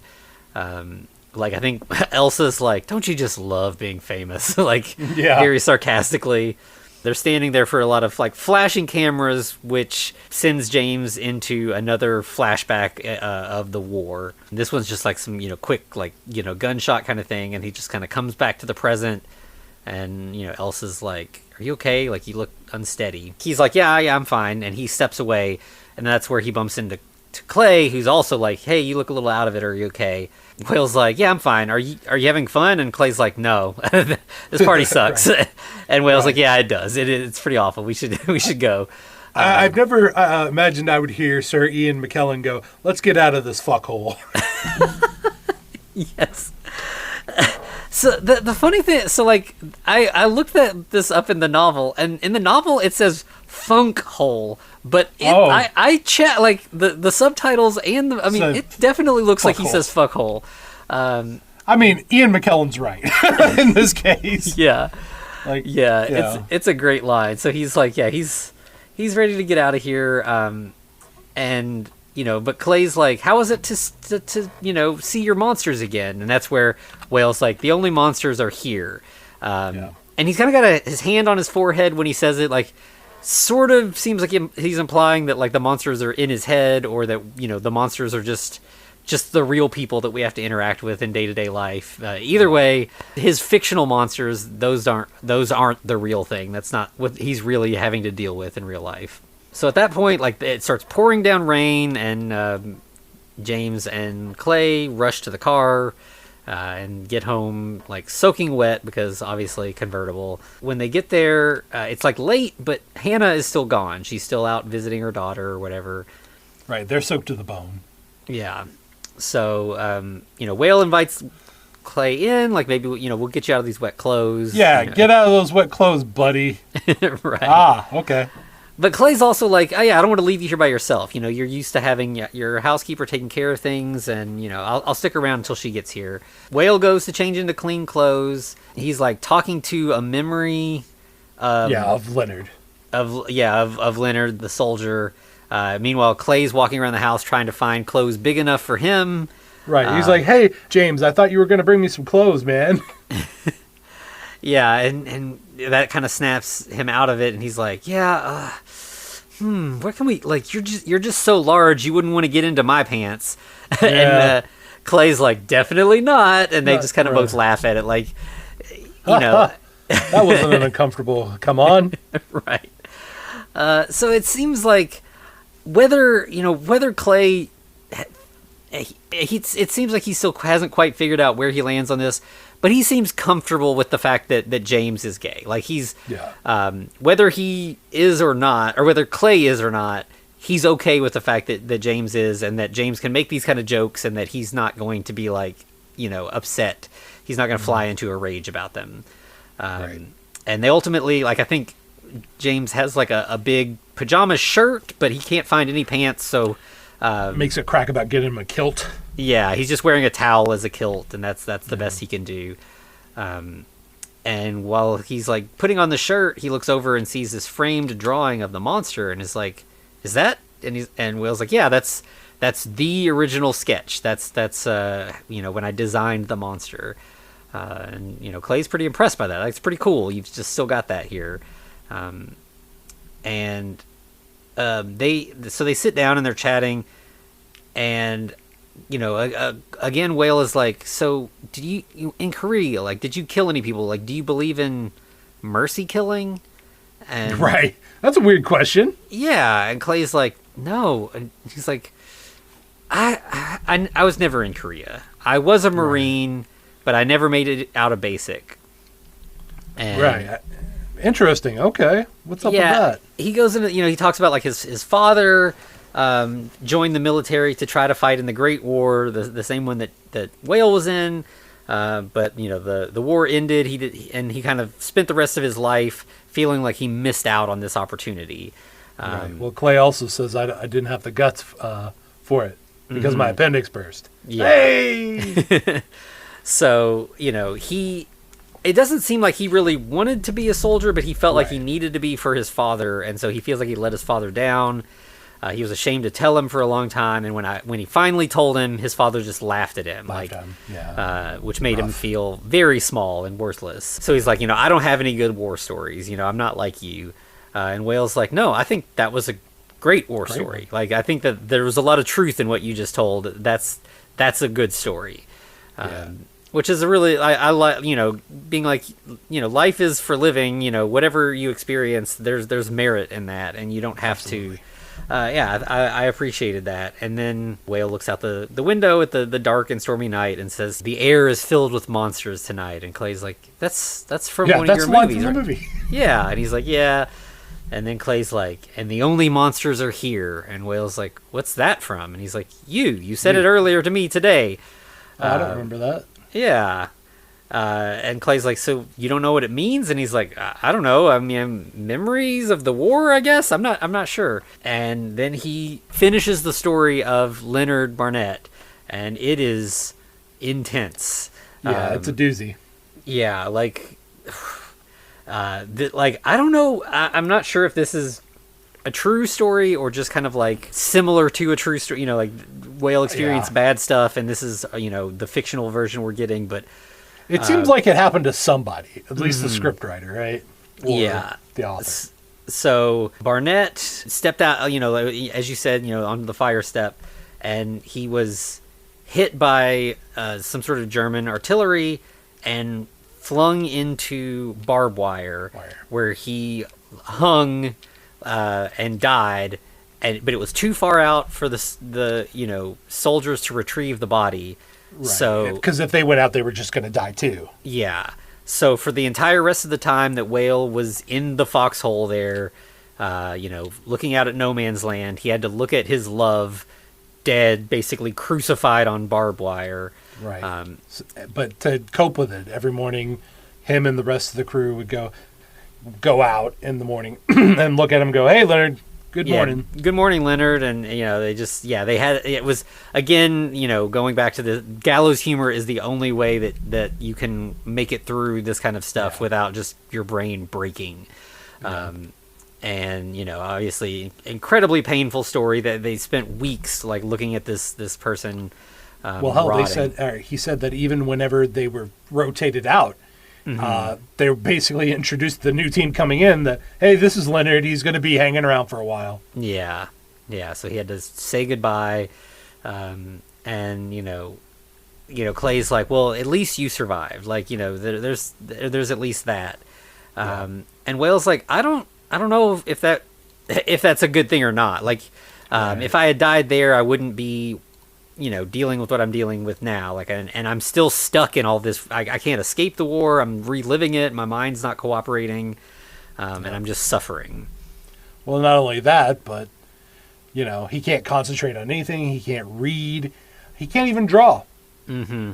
Like, I think Elsa's like, don't you just love being famous? Like, very sarcastically. They're standing there for a lot of like flashing cameras, which sends James into another flashback of the war. This one's just like some quick like gunshot kind of thing, and he just kind of comes back to the present. And, Elsa's like, are you okay? Like, you look unsteady. He's like, yeah, I'm fine. And he steps away. And that's where he bumps into Clay, who's also like, hey, you look a little out of it. Are you okay? Whale's like, yeah, I'm fine. Are you having fun? And Clay's like, no, this party sucks. And Whale's like, yeah, it does. It's pretty awful. We should go. I've never imagined I would hear Sir Ian McKellen go, let's get out of this fuckhole. Yes. So the funny thing, so like I looked this up in the novel, and in the novel it says funk hole, but I chat like the subtitles and it definitely looks like he says fuck hole. Ian McKellen's right in this case. Yeah, it's a great line. So he's like, he's ready to get out of here, and. But Clay's like, how is it to see your monsters again? And that's where Whale's like, the only monsters are here. And he's kind of got his hand on his forehead when he says it, like, sort of seems like he's implying that, like, the monsters are in his head, or that, the monsters are just the real people that we have to interact with in day-to-day life. Either way, his fictional monsters, those aren't the real thing. That's not what he's really having to deal with in real life. So at that point, like, it starts pouring down rain, and James and Clay rush to the car and get home, like, soaking wet because, obviously, convertible. When they get there, it's, like, late, but Hannah is still gone. She's still out visiting her daughter or whatever. Right, they're soaked to the bone. Yeah. So, Whale invites Clay in, like, maybe, we'll get you out of these wet clothes. Yeah, get out of those wet clothes, buddy. Right. Ah, okay. But Clay's also like, oh, yeah, I don't want to leave you here by yourself. You're used to having your housekeeper taking care of things, and, I'll stick around until she gets here. Whale goes to change into clean clothes. He's, like, talking to a memory... of Leonard. Of Leonard, the soldier. Meanwhile, Clay's walking around the house trying to find clothes big enough for him. Right, he's like, hey, James, I thought you were going to bring me some clothes, man. Yeah, and that kind of snaps him out of it, and he's like, what can we, like, you're just so large, you wouldn't want to get into my pants. Yeah. And Clay's like, definitely not, and they just kind of both laugh at it, like, that wasn't an uncomfortable, come on. Right. So it seems like whether Clay, it seems like he still hasn't quite figured out where he lands on this, but he seems comfortable with the fact that James is gay. Like, he's, whether he is or not, or whether Clay is or not, he's okay with the fact that James is, and that James can make these kind of jokes, and that he's not going to be, like, upset. He's not going to fly into a rage about them. Right. And they ultimately, like, I think James has, like, a big pajama shirt, but he can't find any pants, so... makes a crack about getting him a kilt. Yeah, he's just wearing a towel as a kilt, and that's the best he can do. And while he's, like, putting on the shirt, he looks over and sees this framed drawing of the monster, and is like, "Is that?" And Will's like, "Yeah, that's the original sketch. That's when I designed the monster." And Clay's pretty impressed by that. Like, it's pretty cool. You've just still got that here. And they sit down and they're chatting, and again, Whale is like, so did you in Korea, like, did you kill any people? Like, do you believe in mercy killing? And right, that's a weird question. Yeah, and Clay's like, no, and he's like, I was never in Korea. I was a Marine, but I never made it out of basic. And right. Interesting. Okay. What's up with that? He goes into, he talks about like his father joined the military to try to fight in the Great War, the same one that Whale was in. But the war ended. He kind of spent the rest of his life feeling like he missed out on this opportunity. Right. Well, Clay also says I didn't have the guts for it because my appendix burst. Yeah. Hey. So it doesn't seem like he really wanted to be a soldier, but he felt like he needed to be for his father, and so he feels like he let his father down. He was ashamed to tell him for a long time, and when he finally told him, his father just laughed at him, which made him feel very small and worthless. So he's like, I don't have any good war stories. I'm not like you. And Whale's like, no, I think that was a great war story. Like, I think that there was a lot of truth in what you just told. That's a good story. Which is a really, I like, being like, life is for living, whatever you experience, there's merit in that, and you don't have to. I appreciated that. And then Whale looks out the window at the dark and stormy night and says, the air is filled with monsters tonight. And Clay's like, that's from one of your movies. Right? Movie. Yeah. And he's like, yeah. And then Clay's like, and the only monsters are here. And Whale's like, what's that from? And he's like, you said it earlier to me today. I don't remember that. Yeah. And Clay's like, so you don't know what it means? And he's like, I don't know. I mean, memories of the war, I guess. I'm not sure. And then he finishes the story of Leonard Barnett, and it is intense. Yeah, it's a doozy. Yeah, like, I don't know. I'm not sure if this is a true story or just kind of like similar to a true story. Like Whale experienced bad stuff, and this is the fictional version we're getting, but. It seems like it happened to somebody, at least the scriptwriter, right? Or the author. So Barnett stepped out, as you said, onto the fire step, and he was hit by some sort of German artillery and flung into barbed wire. Where he hung and died, but it was too far out for the soldiers to retrieve the body. Right. So, because if they went out, they were just going to die too. Yeah. So for the entire rest of the time that Whale was in the foxhole there, looking out at no man's land, he had to look at his love dead, basically crucified on barbed wire. Right. But to cope with it, every morning, him and the rest of the crew would go out in the morning and look at him and go, "Hey, Leonard. Good morning." Good morning, Leonard. And, they had, it was, again, going back to the gallows humor is the only way that you can make it through this kind of stuff without just your brain breaking. And, obviously incredibly painful story that they spent weeks like looking at this person. Rotting. He said that even whenever they were rotated out, they basically introduced the new team coming in that, hey, this is Leonard. He's going to be hanging around for a while. Yeah. Yeah. So he had to say goodbye. And, Clay's like, well, at least you survived. Like, there's at least that. And Whale's like, I don't know if that's a good thing or not. Like, if I had died there, I wouldn't be, dealing with what I'm dealing with now. Like, and I'm still stuck in all this. I can't escape the war. I'm reliving it. My mind's not cooperating, and I'm just suffering. Well, not only that, but he can't concentrate on anything. He can't read. He can't even draw. Mm-hmm.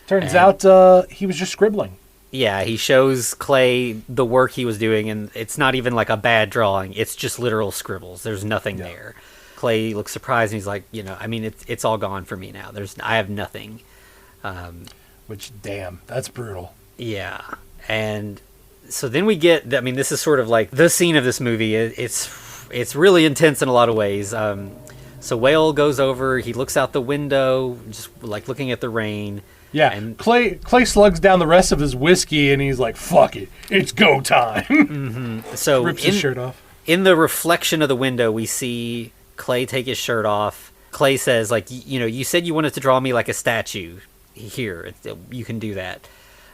Turns out he was just scribbling. Yeah, he shows Clay the work he was doing, and it's not even like a bad drawing. It's just literal scribbles. There's nothing there. Clay looks surprised, and he's like, it's all gone for me now. I have nothing. Which, damn, that's brutal. Yeah. And so then we get, this is sort of like the scene of this movie. It's really intense in a lot of ways. So Whale goes over, he looks out the window, just like looking at the rain, Yeah, And Clay slugs down the rest of his whiskey, and he's like, "Fuck it, it's go time." so Rips his shirt off. in the reflection of the window, we see Clay take his shirt off. Clay says, like, you said you wanted to draw me like a statue. Here, you can do that.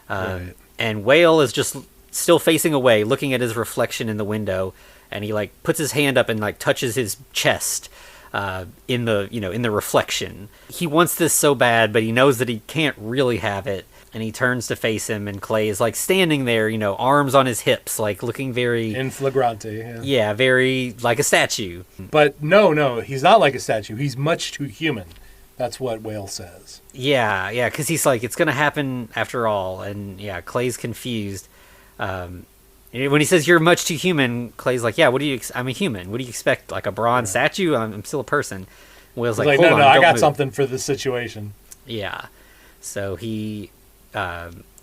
Right. And Whale is just still facing away, looking at his reflection in the window, and he like puts his hand up and like touches his chest in the reflection. He wants this so bad, but he knows that he can't really have it. And he turns to face him, and Clay is like standing there, arms on his hips, like looking very In flagrante. yeah, very like a statue. But no, he's not like a statue. He's much too human. That's what Whale says. Yeah, because he's like, it's gonna happen after all, and yeah, Clay's confused. When he says you're much too human, Clay's like, yeah, I'm a human. What do you expect? Like a bronze statue? I'm still a person. Whale's like, hold on, no, I don't got move. something for this situation. Yeah, so he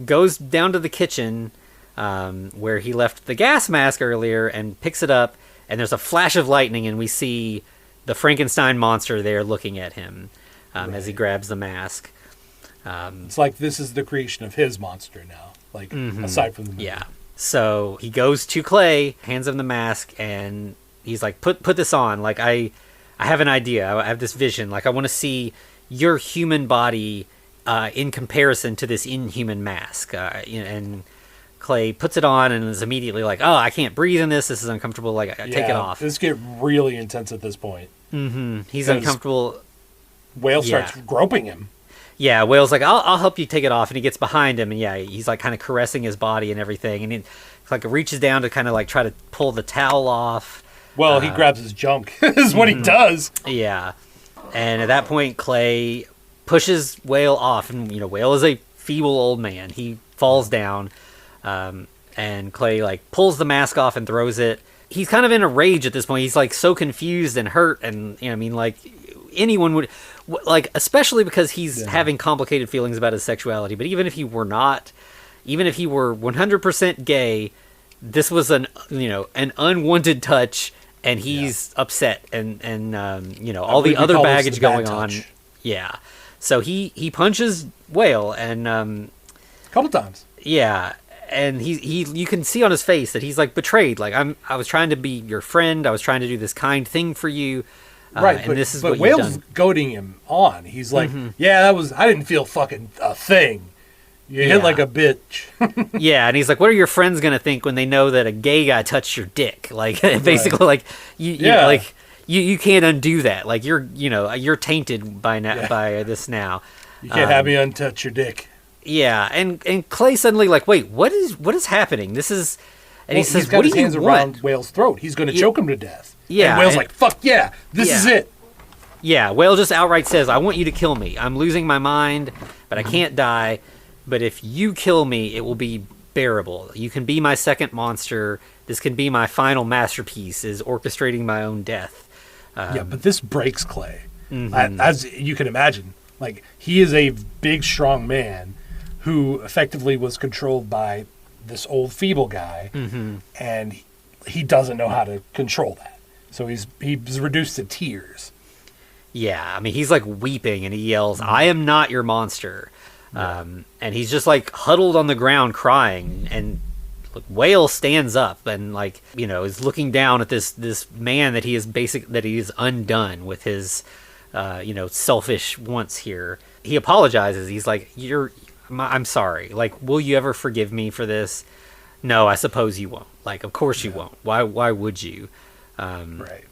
goes down to the kitchen where he left the gas mask earlier and picks it up, and there's a flash of lightning, and we see the Frankenstein monster there looking at him as he grabs the mask. It's like this is the creation of his monster now, like aside from the movie. Yeah. So he goes to Clay, hands him the mask, and he's like, put this on. Like, I have an idea. I have this vision. Like, I want to see your human body in comparison to this inhuman mask. And Clay puts it on and is immediately like, oh, I can't breathe in this. This is uncomfortable. Like, take it off. This get really intense at this point. He's uncomfortable. Whale starts groping him. Yeah, Whale's like, I'll help you take it off, and he gets behind him, and yeah, he's like kind of caressing his body and everything, and he like reaches down to kind of like try to pull the towel off. Well, he grabs his junk. Is what he does. Yeah, and at that point, Clay pushes Whale off, and Whale is a feeble old man. He falls down, and Clay like pulls the mask off and throws it. He's kind of in a rage at this point. He's like so confused and hurt, and like anyone would. Like, especially because he's having complicated feelings about his sexuality. But even if he were not, even if he were 100% gay, this was an unwanted touch, and he's upset, and all the other baggage going on. Yeah, so he punches Whale, and a couple times. Yeah, and he you can see on his face that he's like betrayed. Like, I was trying to be your friend. I was trying to do this kind thing for you. Right, and this is but what Whale's you've done. goading him on. He's like, I didn't feel fucking a thing. You hit like a bitch. Yeah, and he's like, what are your friends going to think when they know that a gay guy touched your dick? Like, basically, like, you can't undo that. Like, you're tainted by this now. You can't have me untouch your dick. Yeah, and Clay suddenly like, wait, what is happening? This is, and he says, he's got what his do you hands want? around Whale's throat. He's going to choke him to death. Yeah, and Whale's like, fuck yeah, this is it. Yeah, Whale just outright says, I want you to kill me. I'm losing my mind, but I can't die. But if you kill me, it will be bearable. You can be my second monster. This can be my final masterpiece, is orchestrating my own death. But this breaks Clay. As you can imagine. Like, he is a big, strong man who effectively was controlled by this old, feeble guy. And he doesn't know how to control that. So he's reduced to tears. Yeah, I mean, he's like weeping, and he yells, I am not your monster. And he's just like huddled on the ground crying, and Whale stands up and like, is looking down at this man that he is undone with his, selfish wants here. He apologizes. He's like, I'm sorry. Like, will you ever forgive me for this? No, I suppose you won't. Like, of course you won't. Why would you? Right.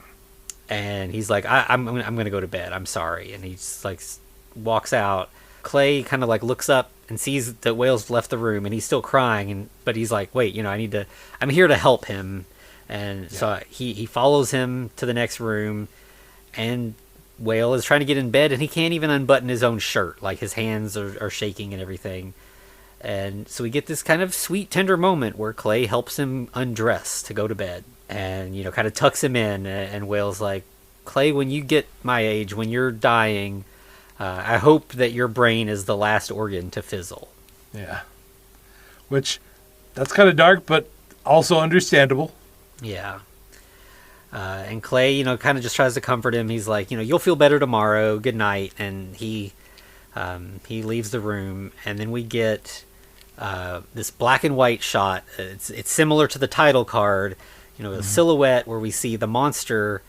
And he's like, I'm going to go to bed. I'm sorry. And he just like walks out. Clay kind of like looks up and sees that Whale's left the room, and he's still crying. But he's like, wait, I'm here to help him. And so he follows him to the next room, and Whale is trying to get in bed, and he can't even unbutton his own shirt. Like, his hands are shaking and everything. And so we get this kind of sweet, tender moment where Clay helps him undress to go to bed, and kind of tucks him in. And Whale's like, Clay, when you get my age, when you're dying, I hope that your brain is the last organ to fizzle. Yeah. Which, that's kind of dark, but also understandable. Yeah. And Clay, kind of just tries to comfort him. He's like, you'll feel better tomorrow. Good night. And he He leaves the room, and then we get this black and white shot. It's similar to the title card, a silhouette where we see the monster,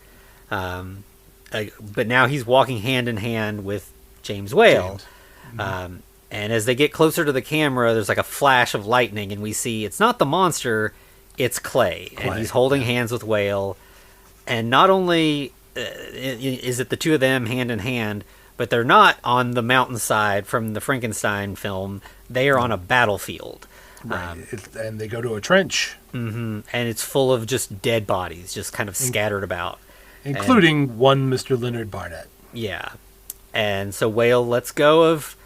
but now he's walking hand in hand with James Whale. And as they get closer to the camera, there's like a flash of lightning, and we see it's not the monster, it's Clay. And he's holding hands with Whale. And not only is it the two of them hand in hand, but they're not on the mountainside from the Frankenstein film. They are on a battlefield. Right. And they go to a trench. And it's full of just dead bodies, just kind of scattered about. Including one Mr. Leonard Barnett. Yeah. And so Whale lets go of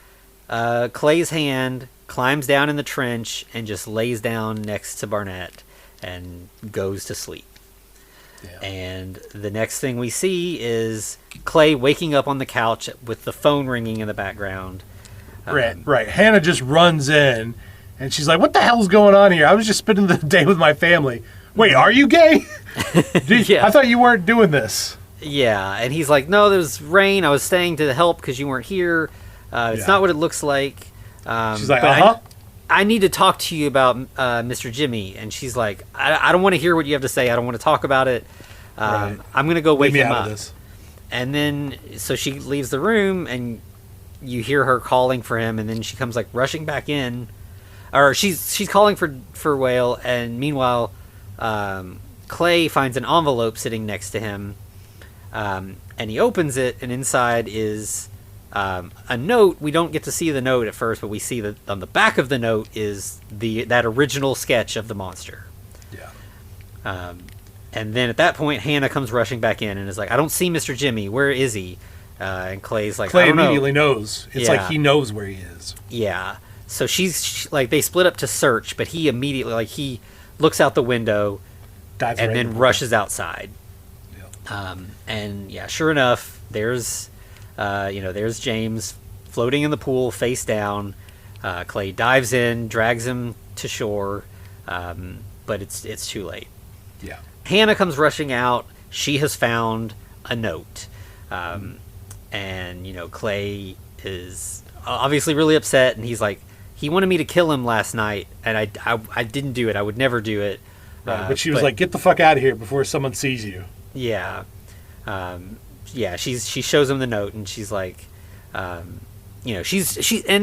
Clay's hand, climbs down in the trench, and just lays down next to Barnett and goes to sleep. Yeah. And the next thing we see is Clay waking up on the couch with the phone ringing in the background. Right. Hannah just runs in, and she's like, "What the hell's going on here? I was just spending the day with my family. Wait, are you gay? Yeah. I thought you weren't doing this." Yeah, and he's like, "No, there was rain. I was staying to help because you weren't here. It's not what it looks like." She's like, I need to talk to you about Mr. Jimmy. And she's like, I don't want to hear what you have to say. I don't want to talk about it. I'm going to go wake him up. And then, so she leaves the room, and you hear her calling for him, and then she comes like rushing back in. Or she's calling for Whale, and meanwhile, Clay finds an envelope sitting next to him, and he opens it, and inside is a note. We don't get to see the note at first, but we see that on the back of the note is that original sketch of the monster. Yeah. And then at that point, Hannah comes rushing back in and is like, "I don't see Mr. Jimmy. Where is he?" And Clay's like, Clay "I don't know." immediately knows. It's like he knows where he is. Yeah. So she's like, they split up to search, but he immediately, he looks out the window and then rushes outside. Yep. And yeah, sure enough, there's James floating in the pool face down. Clay dives in, drags him to shore, but it's too late. Yeah. Hannah comes rushing out. She has found a note. And, Clay is obviously really upset, and he's like, he wanted me to kill him last night, and I didn't do it. I would never do it. Right, but she was like, "Get the fuck out of here before someone sees you." Yeah. She shows him the note, and she's like, and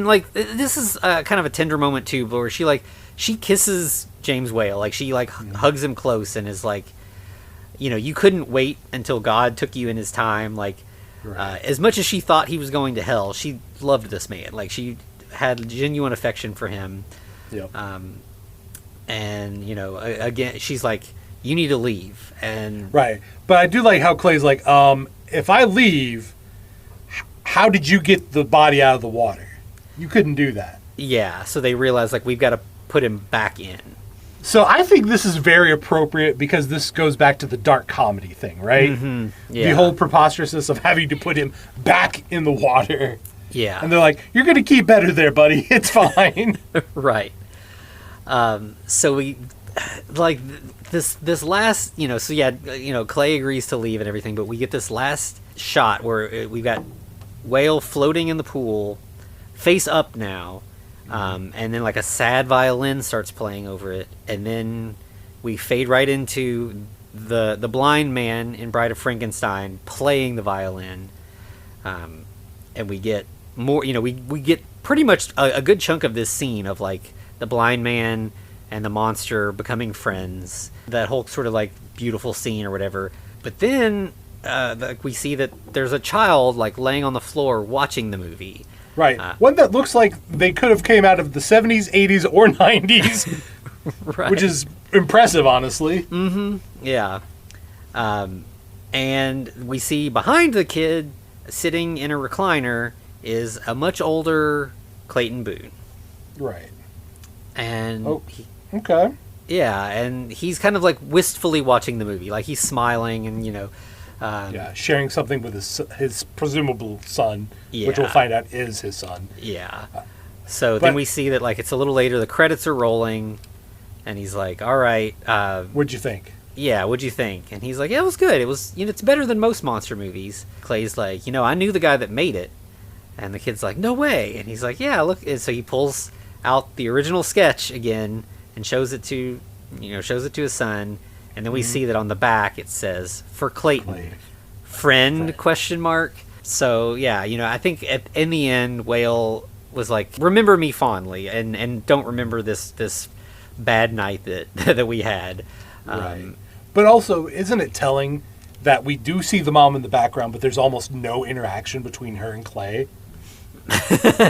like, this is kind of a tender moment too, where she kisses James Whale, like she hugs him close and is like, you couldn't wait until God took you in his time. Like, as much as she thought he was going to hell, she loved this man. Like, she had genuine affection for him. Yep. And again, she's like, "You need to leave." And right, but I do like how Clay's like, "If I leave, how did you get the body out of the water? You couldn't do that." Yeah, so they realize we've got to put him back in. So I think this is very appropriate because this goes back to the dark comedy thing, right? Mm-hmm. Yeah. The whole preposterousness of having to put him back in the water. Yeah. And they're like, "You're going to keep better there, buddy. It's fine." Right. So we, this last, Clay agrees to leave and everything, but we get this last shot where we've got Whale floating in the pool, face up now, and then a sad violin starts playing over it, and then we fade right into the blind man in Bride of Frankenstein playing the violin, and we get more. We get pretty much a good chunk of this scene of the blind man and the monster becoming friends. That whole sort of beautiful scene or whatever. But then we see that there's a child laying on the floor watching the movie. Right. One that looks like they could have came out of the 70s, 80s, or 90s. Right. Which is impressive, honestly. Mm-hmm. Yeah. And we see behind the kid, sitting in a recliner, is a much older Clayton Boone. Right. And okay. Yeah, and he's kind of wistfully watching the movie, he's smiling and sharing something with his presumable son, which we'll find out is his son. Yeah. So then we see that it's a little later, the credits are rolling, and he's like, "All right, what'd you think?" Yeah, what'd you think? And he's like, "Yeah, it was good. It was, it's better than most monster movies." Clay's like, "I knew the guy that made it." And the kid's like, no way. And he's like, yeah, look. And so he pulls out the original sketch again and shows it to his son. And then we see that on the back it says, for Clayton, friend, question mark. So, yeah, I think in the end, Whale was like, remember me fondly and don't remember this bad night that we had. Right. But also, isn't it telling that we do see the mom in the background, but there's almost no interaction between her and Clay?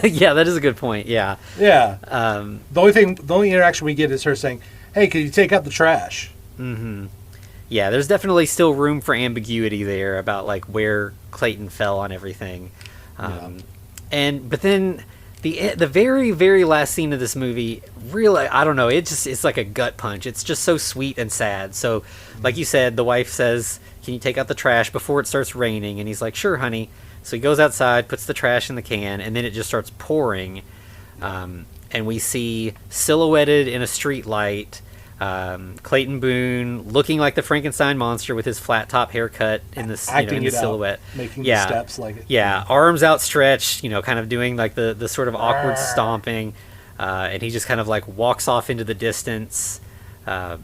Yeah, that is a good point. Yeah. Yeah. The only interaction we get is her saying, hey, can you take out the trash? Mm-hmm. Yeah, there's definitely still room for ambiguity there about like where Clayton fell on everything. But then the very, very last scene of this movie, really, I don't know, it's like a gut punch. It's just so sweet and sad. So, like you said, the wife says, can you take out the trash before it starts raining? And he's like, sure, honey. So he goes outside, puts the trash in the can, and then it just starts pouring. And we see silhouetted in a street light, Clayton Boone looking like the Frankenstein monster with his flat top haircut in the silhouette, making the steps like it. Yeah, arms outstretched, kind of doing like the sort of awkward stomping, and he just kind of like walks off into the distance, and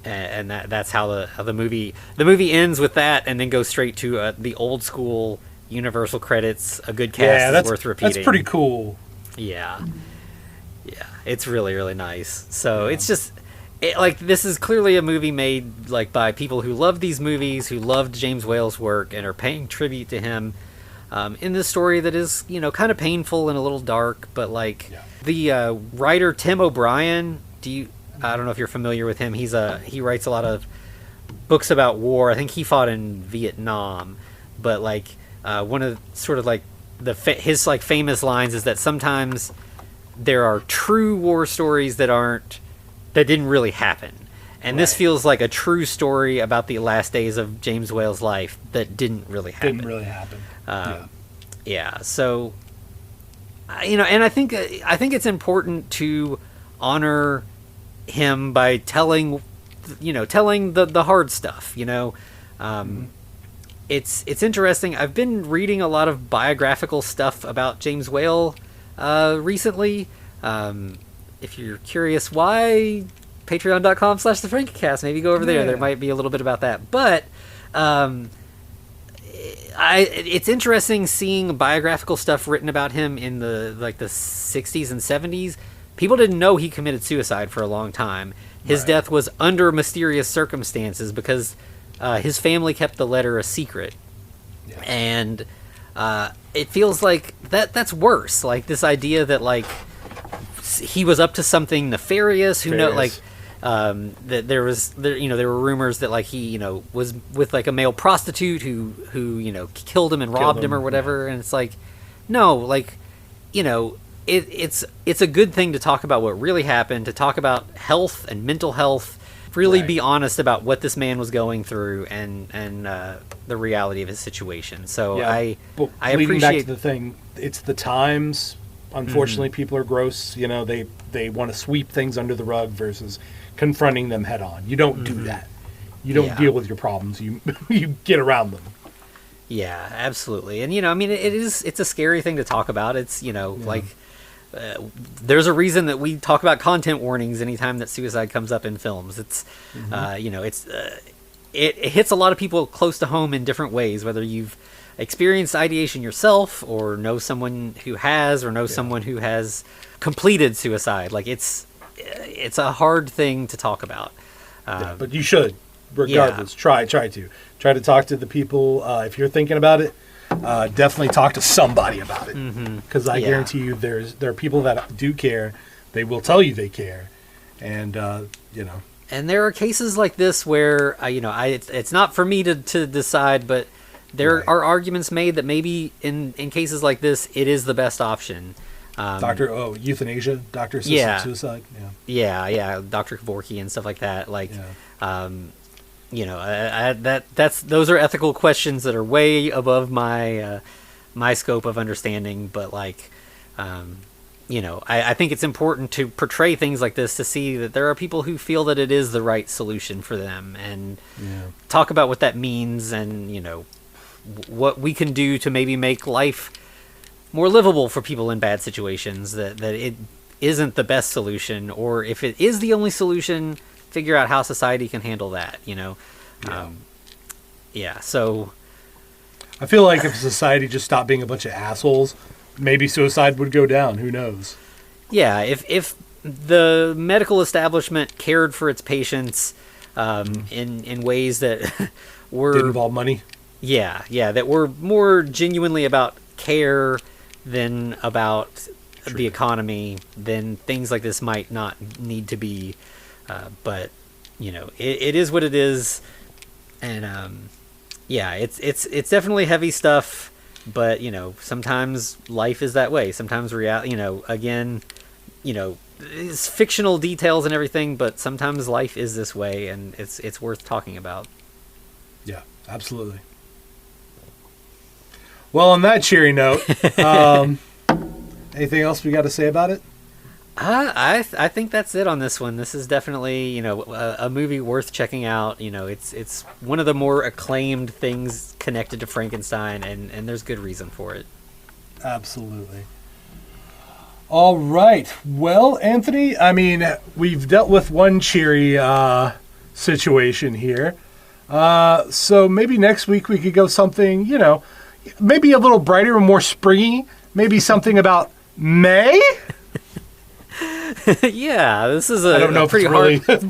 that's how the movie ends with that, and then goes straight to the old school Universal credits. A good cast is worth repeating. That's pretty cool. Yeah, it's really, really nice. So it's just. This is clearly a movie made like by people who love these movies, who loved James Whale's work, and are paying tribute to him in this story that is, kind of painful and a little dark. But the writer Tim O'Brien, I don't know if you're familiar with him. He writes a lot of books about war. I think he fought in Vietnam. But one of sort of his famous lines is that sometimes there are true war stories that didn't really happen. And this feels like a true story about the last days of James Whale's life that didn't really happen. Yeah. So, and I think it's important to honor him by telling the hard stuff. It's interesting. I've been reading a lot of biographical stuff about James Whale recently. If you're curious why, patreon.com/the Frankencast, maybe go over there. There might be a little bit about that. But it's interesting seeing biographical stuff written about him in the 60s and 70s. People didn't know he committed suicide for a long time. His death was under mysterious circumstances because his family kept the letter a secret. Yeah. And it feels like that's worse. Like this idea that he was up to something nefarious. That there were rumors that he was with a male prostitute who killed him and robbed him or whatever. And it's it's a good thing to talk about what really happened, to talk about health and mental health, really be honest about what this man was going through and the reality of his situation. So I appreciate back to the thing. It's the times. Unfortunately, people are gross. They want to sweep things under the rug versus confronting them head on. You don't do that. You don't deal with your problems. You get around them. Yeah, absolutely. And it's a scary thing to talk about. It's there's a reason that we talk about content warnings anytime that suicide comes up in films. It's it hits a lot of people close to home in different ways, whether you've experienced ideation yourself or know someone who has, or know someone who has completed suicide. It's a hard thing to talk about. But you should, regardless, try to talk to the people. If you're thinking about it, definitely talk to somebody about it, because I guarantee you there are people that do care. They will tell you they care, and and there are cases like this where it's not for me to decide, but there are arguments made that maybe in cases like this, it is the best option. Euthanasia, doctor-assisted suicide. Yeah, Dr. Kevorkian and stuff like that. Those are ethical questions that are way above my my scope of understanding. But I think it's important to portray things like this to see that there are people who feel that it is the right solution for them, and talk about what that means, and what we can do to maybe make life more livable for people in bad situations, that it isn't the best solution, or if it is the only solution, figure out how society can handle that, you know? So I feel like if society just stopped being a bunch of assholes, maybe suicide would go down. Who knows? Yeah, if the medical establishment cared for its patients in ways that were... Did involve money? Yeah, that were more genuinely about care than about the economy, then things like this might not need to be. But, you know, it is what it is. And, it's definitely heavy stuff. But, you know, sometimes life is that way. Sometimes reality, you know, again, you know, it's fictional details and everything, but sometimes life is this way, and it's worth talking about. Yeah, absolutely. Well, on that cheery note, anything else we got to say about it? I think that's it on this one. This is definitely, you know, a movie worth checking out. You know, it's one of the more acclaimed things connected to Frankenstein, and there's good reason for it. Absolutely. All right. Well, Anthony, I mean, we've dealt with one cheery situation here. So maybe next week we could go something, you know, maybe a little brighter and more springy. Maybe something about May? Yeah, this is I don't know if pretty it's really... hard.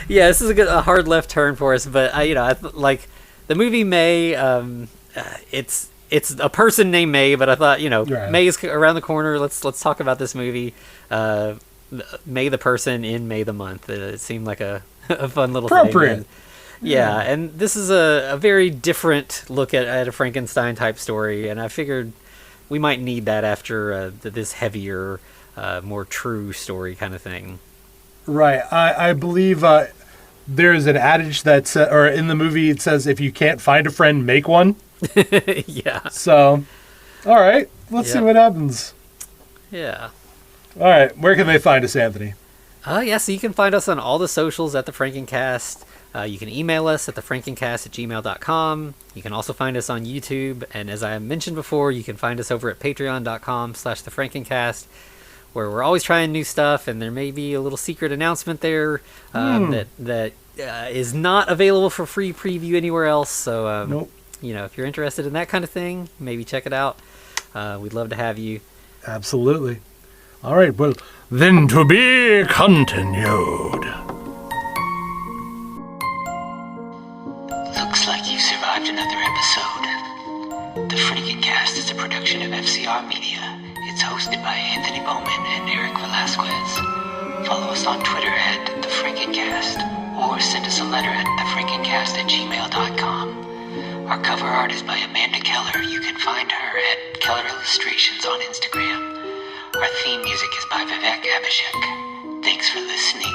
Yeah, this is a hard left turn for us. But I like the movie May. It's a person named May, but I thought, you know, right. May is around the corner. Let's talk about this movie. May the person in May the month. It seemed like a fun little appropriate thing. Yeah, and this is a very different look at a Frankenstein type story, and I figured we might need that after this heavier, more true story kind of thing. Right. I believe there's an adage that or in the movie it says, if you can't find a friend, make one. Yeah. So, all right. Let's see what happens. Yeah. All right. Where can they find us, Anthony? So you can find us on all the socials at the Frankencast. You can email us at thefrankencast@gmail.com. You can also find us on YouTube. And as I mentioned before, you can find us over at patreon.com/thefrankencast, where we're always trying new stuff. And there may be a little secret announcement there that is not available for free preview anywhere else. So, nope. You know, if you're interested in that kind of thing, maybe check it out. We'd love to have you. Absolutely. All right. Well, then to be continued. Looks like you survived another episode. The Frankencast is a production of FCR Media. It's hosted by Anthony Bowman and Eric Velasquez. Follow us on Twitter at The Frankencast, or send us a letter at thefrankencast@gmail.com. Our cover art is by Amanda Keller. You can find her at Keller Illustrations on Instagram. Our theme music is by Vivek Abhishek. Thanks for listening.